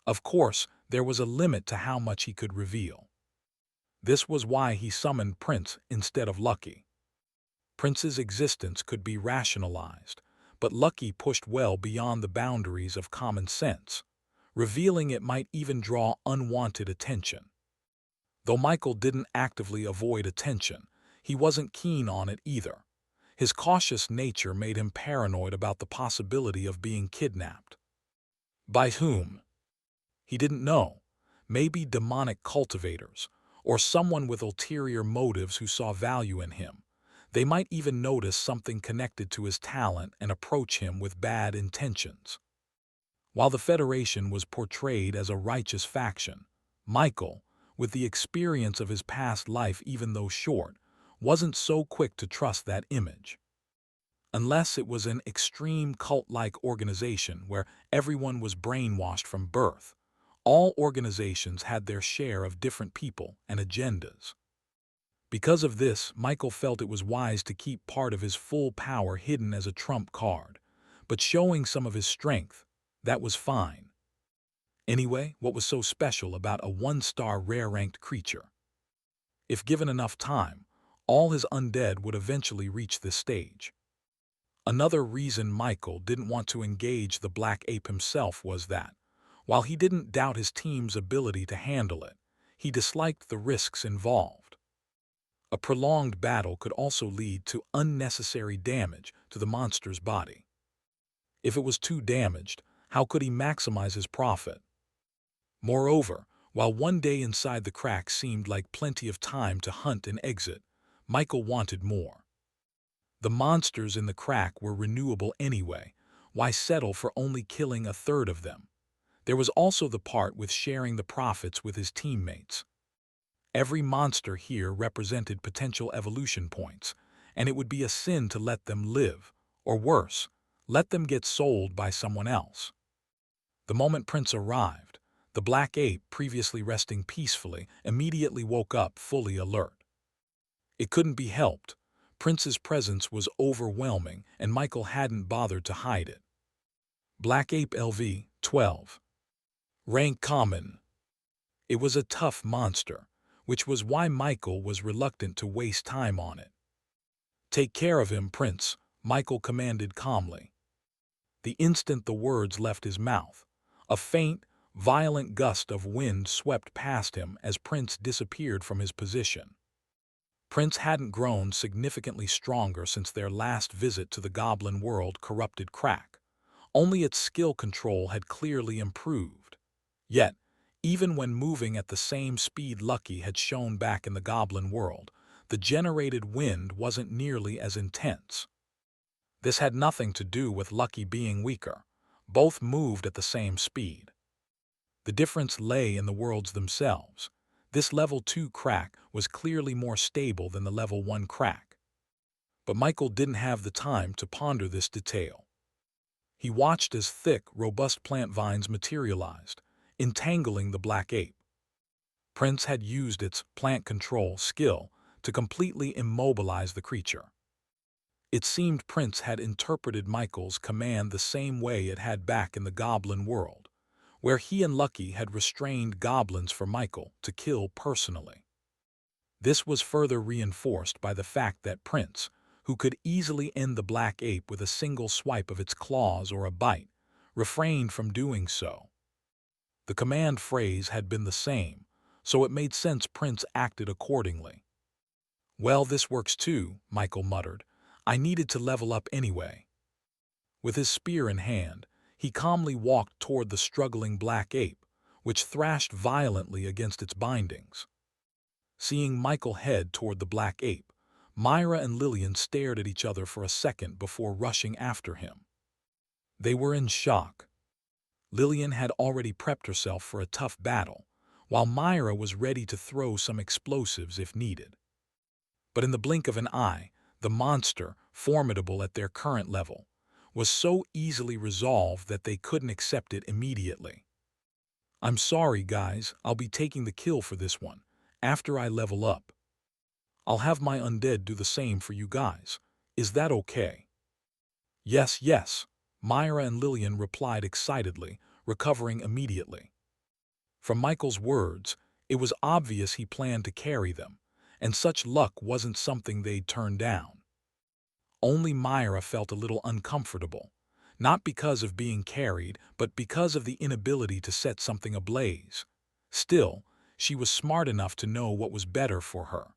Of course, there was a limit to how much he could reveal. This was why he summoned Prince instead of Lucky. Prince's existence could be rationalized, but Lucky pushed well beyond the boundaries of common sense, revealing it might even draw unwanted attention. Though Michael didn't actively avoid attention, he wasn't keen on it either. His cautious nature made him paranoid about the possibility of being kidnapped. By whom? He didn't know. Maybe demonic cultivators, or someone with ulterior motives who saw value in him. They might even notice something connected to his talent and approach him with bad intentions. While the Federation was portrayed as a righteous faction, Michael, with the experience of his past life even though short, wasn't so quick to trust that image. Unless it was an extreme cult-like organization where everyone was brainwashed from birth. All organizations had their share of different people and agendas. Because of this, Michael felt it was wise to keep part of his full power hidden as a trump card, but showing some of his strength, that was fine. Anyway, what was so special about a one-star rare-ranked creature? If given enough time, all his undead would eventually reach this stage. Another reason Michael didn't want to engage the Black Ape himself was that, while he didn't doubt his team's ability to handle it, he disliked the risks involved. A prolonged battle could also lead to unnecessary damage to the monster's body. If it was too damaged, how could he maximize his profit? Moreover, while one day inside the crack seemed like plenty of time to hunt and exit, Michael wanted more. The monsters in the crack were renewable anyway. Why settle for only killing a third of them? There was also the part with sharing the profits with his teammates. Every monster here represented potential evolution points, and it would be a sin to let them live, or worse, let them get sold by someone else. The moment Prince arrived, the Black Ape, previously resting peacefully, immediately woke up fully alert. It couldn't be helped. Prince's presence was overwhelming, and Michael hadn't bothered to hide it. Black Ape LV 12. Rank Common. It was a tough monster, which was why Michael was reluctant to waste time on it. "Take care of him, Prince," Michael commanded calmly. The instant the words left his mouth, a faint, violent gust of wind swept past him as Prince disappeared from his position. Prince hadn't grown significantly stronger since their last visit to the Goblin World corrupted crack. Only its skill control had clearly improved. Yet, even when moving at the same speed Lucky had shown back in the Goblin World, the generated wind wasn't nearly as intense. This had nothing to do with Lucky being weaker. Both moved at the same speed. The difference lay in the worlds themselves. This level 2 crack was clearly more stable than the level 1 crack. But Michael didn't have the time to ponder this detail. He watched as thick, robust plant vines materialized, entangling the Black Ape. Prince had used its plant control skill to completely immobilize the creature. It seemed Prince had interpreted Michael's command the same way it had back in the Goblin World, where he and Lucky had restrained goblins for Michael to kill personally. This was further reinforced by the fact that Prince, who could easily end the Black Ape with a single swipe of its claws or a bite, refrained from doing so. The command phrase had been the same, so it made sense Prince acted accordingly. "Well, this works too," Michael muttered. "I needed to level up anyway." With his spear in hand, he calmly walked toward the struggling Black Ape, which thrashed violently against its bindings. Seeing Michael head toward the Black Ape, Myra and Lillian stared at each other for a second before rushing after him. They were in shock. Lillian had already prepped herself for a tough battle, while Myra was ready to throw some explosives if needed. But in the blink of an eye, the monster, formidable at their current level, was so easily resolved that they couldn't accept it immediately. "I'm sorry, guys, I'll be taking the kill for this one, after I level up. I'll have my undead do the same for you guys. Is that okay?" "Yes, yes," Myra and Lillian replied excitedly, recovering immediately. From Michael's words, it was obvious he planned to carry them, and such luck wasn't something they'd turn down. Only Myra felt a little uncomfortable, not because of being carried, but because of the inability to set something ablaze. Still, she was smart enough to know what was better for her.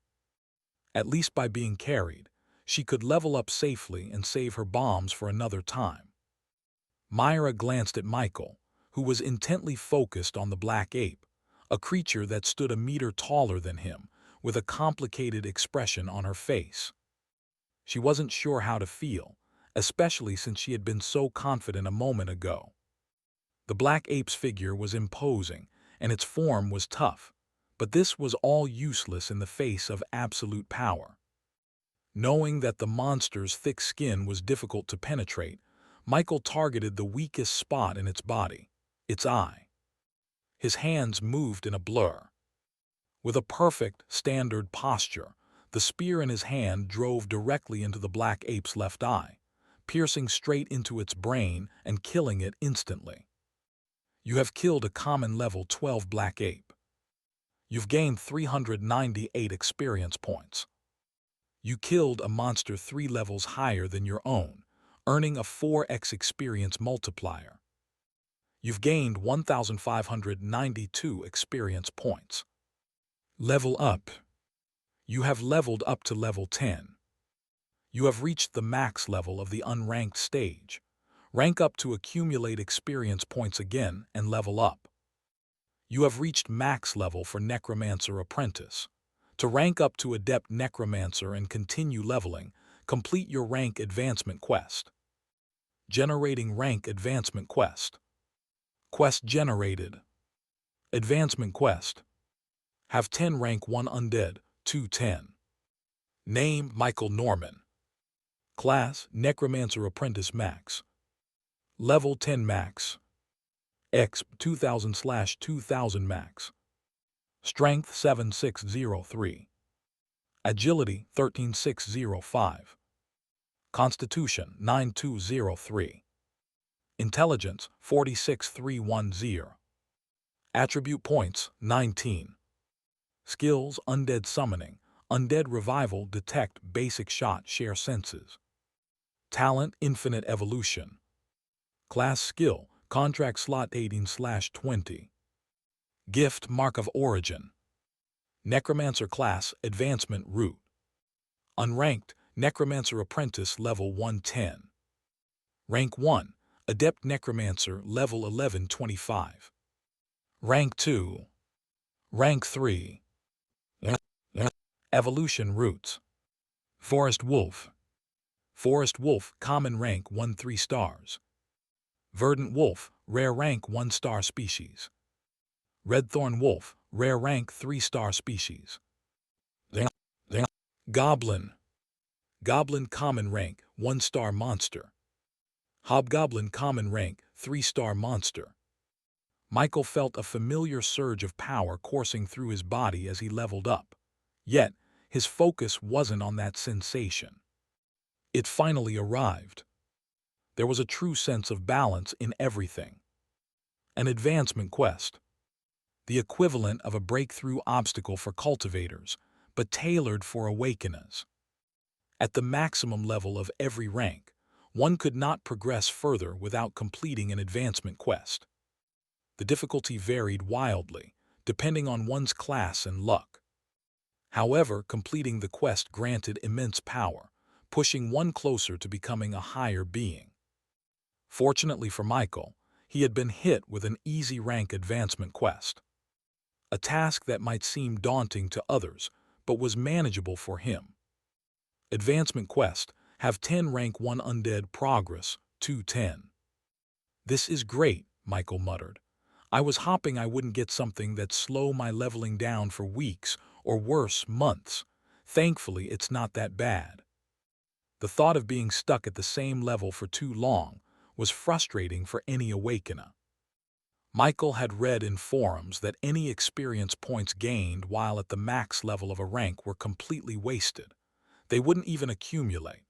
At least by being carried, she could level up safely and save her bombs for another time. Myra glanced at Michael, who was intently focused on the black ape, a creature that stood a meter taller than him, with a complicated expression on her face. She wasn't sure how to feel, especially since she had been so confident a moment ago. The black ape's figure was imposing, and its form was tough, but this was all useless in the face of absolute power. Knowing that the monster's thick skin was difficult to penetrate, Michael targeted the weakest spot in its body, its eye. His hands moved in a blur. With a perfect, standard posture, the spear in his hand drove directly into the black ape's left eye, piercing straight into its brain and killing it instantly. You have killed a common level 12 black ape. You've gained 398 experience points. You killed a monster 3 levels higher than your own, earning a 4x experience multiplier. You've gained 1,592 experience points. Level up. You have leveled up to level 10. You have reached the max level of the unranked stage. Rank up to accumulate experience points again and level up. You have reached max level for Necromancer Apprentice. To rank up to Adept Necromancer and continue leveling, complete your rank advancement quest. Generating rank advancement quest. Quest generated. Advancement quest. Have 10 rank 1 undead, 210. Name Michael Norman. Class Necromancer Apprentice Max. Level 10 Max. Exp 2000/2000 Max. Strength 7603. Agility 13605. Constitution 9203. Intelligence 46310. Attribute points 19. Skills Undead Summoning, Undead Revival, Detect, Basic Shot, Share Senses. Talent Infinite Evolution. Class Skill Contract Slot 18/20. Gift Mark of Origin. Necromancer Class Advancement Route. Unranked Necromancer Apprentice Level 110. Rank 1 Adept Necromancer Level 1125. Rank 2. Rank 3. Evolution Routes. Forest Wolf. Forest Wolf Common Rank 1 3 stars. Verdant Wolf Rare Rank 1 star species. Redthorn Wolf Rare Rank 3 star species. Goblin. Goblin Common Rank 1 star monster. Hobgoblin Common Rank 3 star monster. Michael felt a familiar surge of power coursing through his body as he leveled up. Yet, his focus wasn't on that sensation. It finally arrived. There was a true sense of balance in everything. An advancement quest. The equivalent of a breakthrough obstacle for cultivators, but tailored for awakeners. At the maximum level of every rank, one could not progress further without completing an advancement quest. The difficulty varied wildly, depending on one's class and luck. However, completing the quest granted immense power, pushing one closer to becoming a higher being. Fortunately for Michael, he had been hit with an easy rank advancement quest. A task that might seem daunting to others, but was manageable for him. Advancement quest, have 10 rank 1 undead progress, 210. This is great, Michael muttered. I was hoping I wouldn't get something that'd slow my leveling down for weeks, or worse, months. Thankfully, it's not that bad. The thought of being stuck at the same level for too long was frustrating for any awakener. Michael had read in forums that any experience points gained while at the max level of a rank were completely wasted. They wouldn't even accumulate.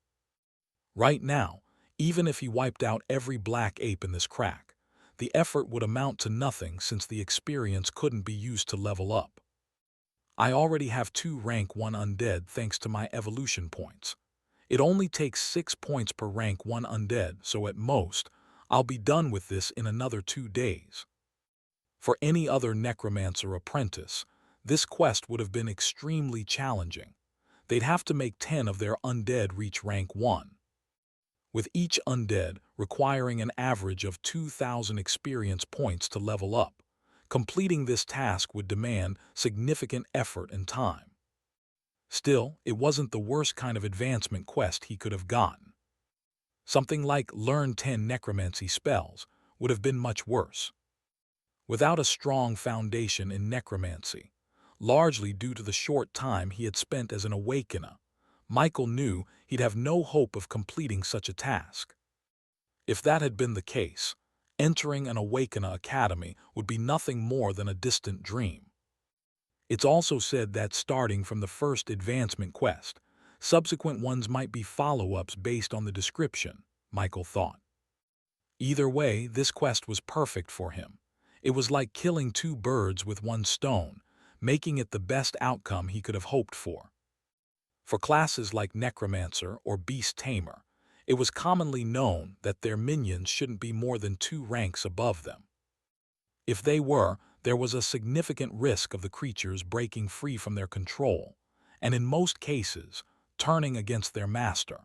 Right now, even if he wiped out every black ape in this crack, the effort would amount to nothing since the experience couldn't be used to level up. I already have 2 rank 1 undead thanks to my evolution points. It only takes 6 points per rank 1 undead, so at most, I'll be done with this in another 2 days. For any other Necromancer apprentice, this quest would have been extremely challenging. They'd have to make 10 of their undead reach rank 1. With each undead requiring an average of 2,000 experience points to level up, completing this task would demand significant effort and time. Still, it wasn't the worst kind of advancement quest he could have gotten. Something like learn 10 necromancy spells would have been much worse. Without a strong foundation in necromancy, largely due to the short time he had spent as an awakener, Michael knew he'd have no hope of completing such a task. If that had been the case, entering an Awakener Academy would be nothing more than a distant dream. It's also said that starting from the first advancement quest, subsequent ones might be follow-ups based on the description, Michael thought. Either way, this quest was perfect for him. It was like killing 2 birds with 1 stone, making it the best outcome he could have hoped for. For classes like Necromancer or Beast Tamer, it was commonly known that their minions shouldn't be more than 2 ranks above them. If they were, there was a significant risk of the creatures breaking free from their control, and in most cases, turning against their master.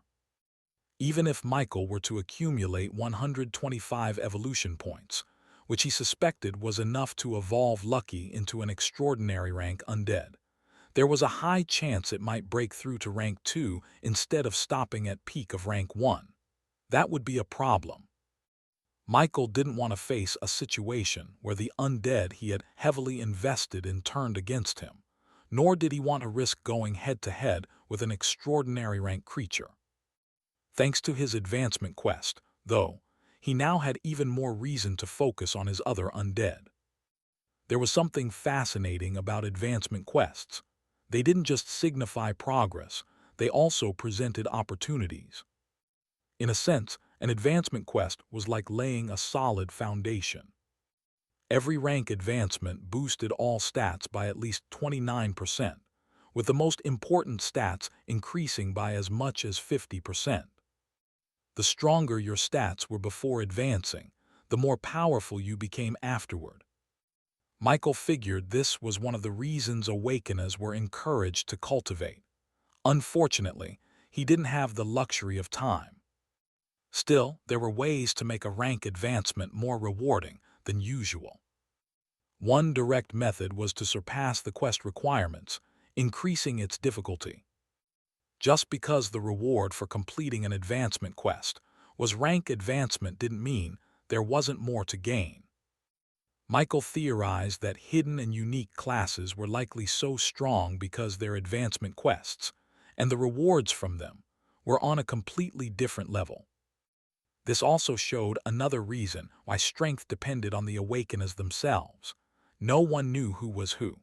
Even if Michael were to accumulate 125 evolution points, which he suspected was enough to evolve Lucky into an extraordinary rank undead, there was a high chance it might break through to rank 2 instead of stopping at peak of rank 1. That would be a problem. Michael didn't want to face a situation where the undead he had heavily invested in turned against him, nor did he want to risk going head-to-head with an extraordinary rank creature. Thanks to his advancement quest, though, he now had even more reason to focus on his other undead. There was something fascinating about advancement quests. They didn't just signify progress, they also presented opportunities. In a sense, an advancement quest was like laying a solid foundation. Every rank advancement boosted all stats by at least 29%, with the most important stats increasing by as much as 50%. The stronger your stats were before advancing, the more powerful you became afterward. Michael figured this was one of the reasons Awakeners were encouraged to cultivate. Unfortunately, he didn't have the luxury of time. Still, there were ways to make a rank advancement more rewarding than usual. One direct method was to surpass the quest requirements, increasing its difficulty. Just because the reward for completing an advancement quest was rank advancement didn't mean there wasn't more to gain. Michael theorized that hidden and unique classes were likely so strong because their advancement quests, and the rewards from them, were on a completely different level. This also showed another reason why strength depended on the Awakeners themselves. No one knew who was who.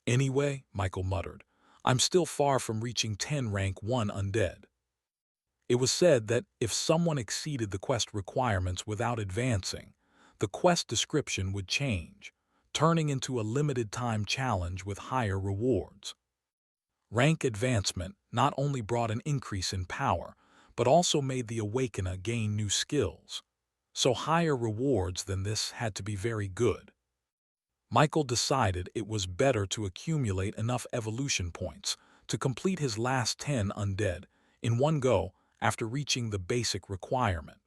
Anyway, Michael muttered, I'm still far from reaching 10 rank 1 undead. It was said that if someone exceeded the quest requirements without advancing, the quest description would change, turning into a limited-time challenge with higher rewards. Rank advancement not only brought an increase in power, but also made the Awakener gain new skills. So higher rewards than this had to be very good. Michael decided it was better to accumulate enough evolution points to complete his last 10 undead in one go after reaching the basic requirement.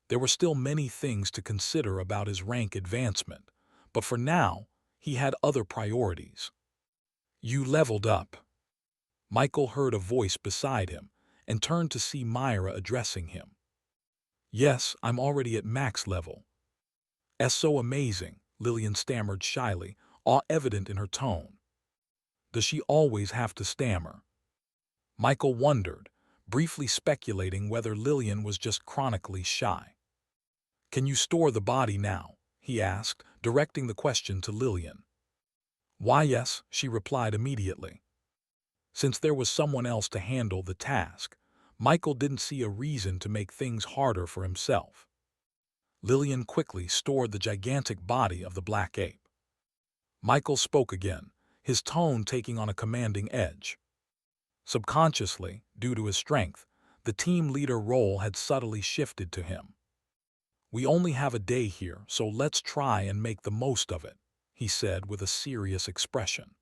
There were still many things to consider about his rank advancement, but for now, he had other priorities. You leveled up. Michael heard a voice beside him and turned to see Myra addressing him. Yes, I'm already at max level. "That's so amazing," Lillian stammered shyly, awe evident in her tone. Does she always have to stammer? Michael wondered, briefly speculating whether Lillian was just chronically shy. Can you store the body now? He asked, directing the question to Lillian. Why, yes, she replied immediately. Since there was someone else to handle the task, Michael didn't see a reason to make things harder for himself. Lillian quickly stored the gigantic body of the black ape. Michael spoke again, his tone taking on a commanding edge. Subconsciously, due to his strength, the team leader role had subtly shifted to him. "We only have a day here, so let's try and make the most of it," he said with a serious expression.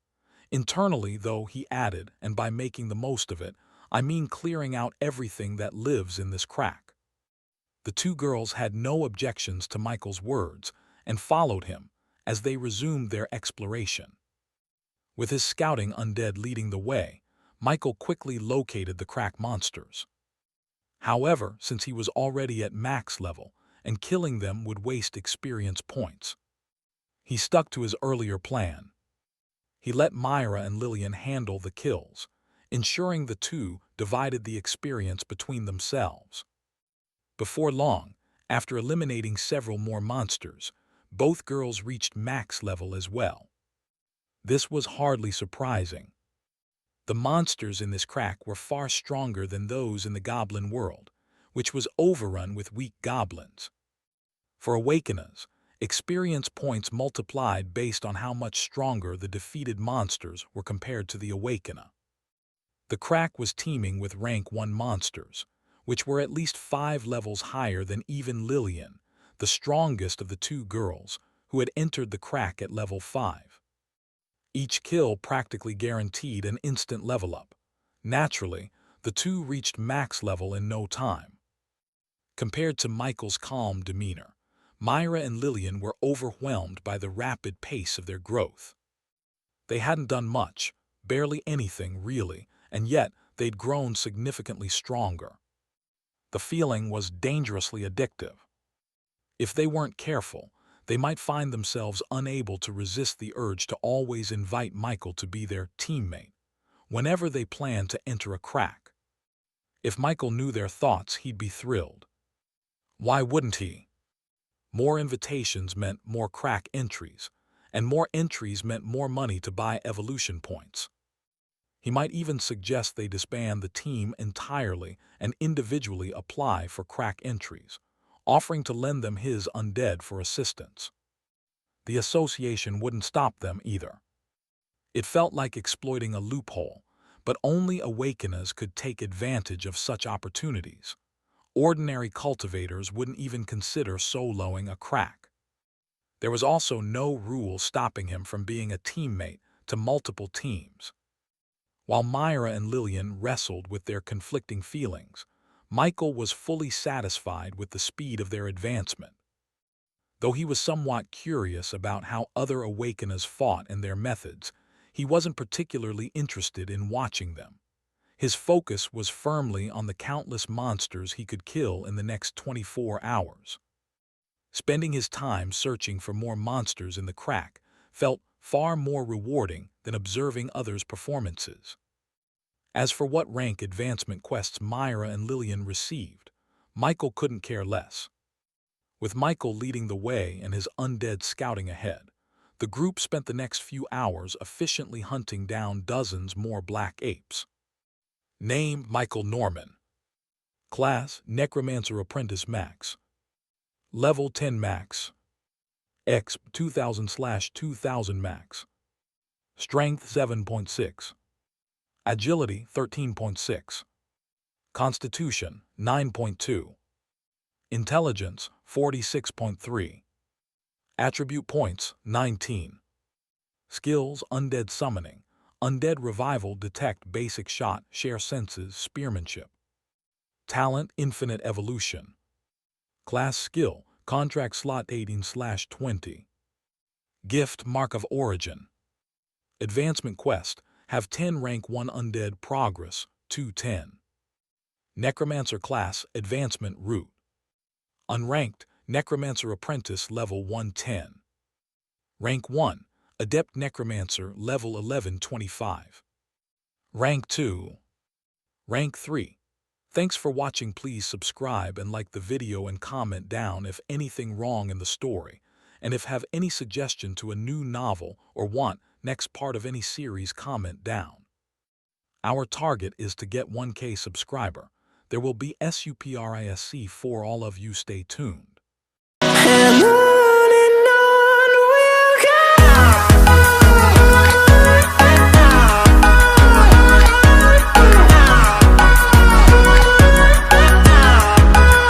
Internally, though, he added, "And by making the most of it, I mean clearing out everything that lives in this crack." The two girls had no objections to Michael's words and followed him as they resumed their exploration. With his scouting undead leading the way, Michael quickly located the crack monsters. However, since he was already at max level, and killing them would waste experience points, he stuck to his earlier plan. He let Myra and Lillian handle the kills, ensuring the two divided the experience between themselves. Before long, after eliminating several more monsters, both girls reached max level as well. This was hardly surprising. The monsters in this crack were far stronger than those in the goblin world, which was overrun with weak goblins. For awakeners, experience points multiplied based on how much stronger the defeated monsters were compared to the awakener. The crack was teeming with rank 1 monsters, which were at least 5 levels higher than even Lillian, the strongest of the two girls, who had entered the crack at level 5. Each kill practically guaranteed an instant level up. Naturally, the two reached max level in no time. Compared to Michael's calm demeanor, Myra and Lillian were overwhelmed by the rapid pace of their growth. They hadn't done much, barely anything really, and yet they'd grown significantly stronger. The feeling was dangerously addictive. If they weren't careful, they might find themselves unable to resist the urge to always invite Michael to be their teammate whenever they planned to enter a crack. If Michael knew their thoughts, he'd be thrilled. Why wouldn't he? More invitations meant more crack entries, and more entries meant more money to buy evolution points. He might even suggest they disband the team entirely and individually apply for crack entries, offering to lend them his undead for assistance. The association wouldn't stop them either. It felt like exploiting a loophole, but only awakeners could take advantage of such opportunities. Ordinary cultivators wouldn't even consider soloing a crack. There was also no rule stopping him from being a teammate to multiple teams. While Myra and Lillian wrestled with their conflicting feelings, Michael was fully satisfied with the speed of their advancement. Though he was somewhat curious about how other awakeners fought and their methods, he wasn't particularly interested in watching them. His focus was firmly on the countless monsters he could kill in the next 24 hours. Spending his time searching for more monsters in the crack felt far more rewarding than observing others' performances. As for what rank advancement quests Myra and Lillian received, Michael couldn't care less. With Michael leading the way and his undead scouting ahead, the group spent the next few hours efficiently hunting down dozens more black apes. Name: Michael Norman. Class: Necromancer Apprentice Max. Level 10 Max. Exp 2000/2000 Max. Strength 7.6. Agility 13.6. Constitution 9.2. Intelligence 46.3. Attribute points 19. Skills: Undead Summoning, Undead Revival, Detect, Basic Shot, Share Senses, Spearmanship. Talent: Infinite Evolution. Class: Skill, Contract Slot 18/20. Gift: Mark of Origin. Advancement Quest: Have 10 Rank 1 Undead Progress, 210. Necromancer Class, Advancement Route. Unranked, Necromancer Apprentice Level 110. Rank 1, Adept Necromancer Level 1125. Rank 2. Rank 3. Thanks for watching. Please subscribe and like the video and comment down if anything wrong in the story, and if have any suggestion to a new novel or want next part of any series, comment down. Our target is to get 1K subscriber. There will be SUPRISC for all of you. Stay tuned.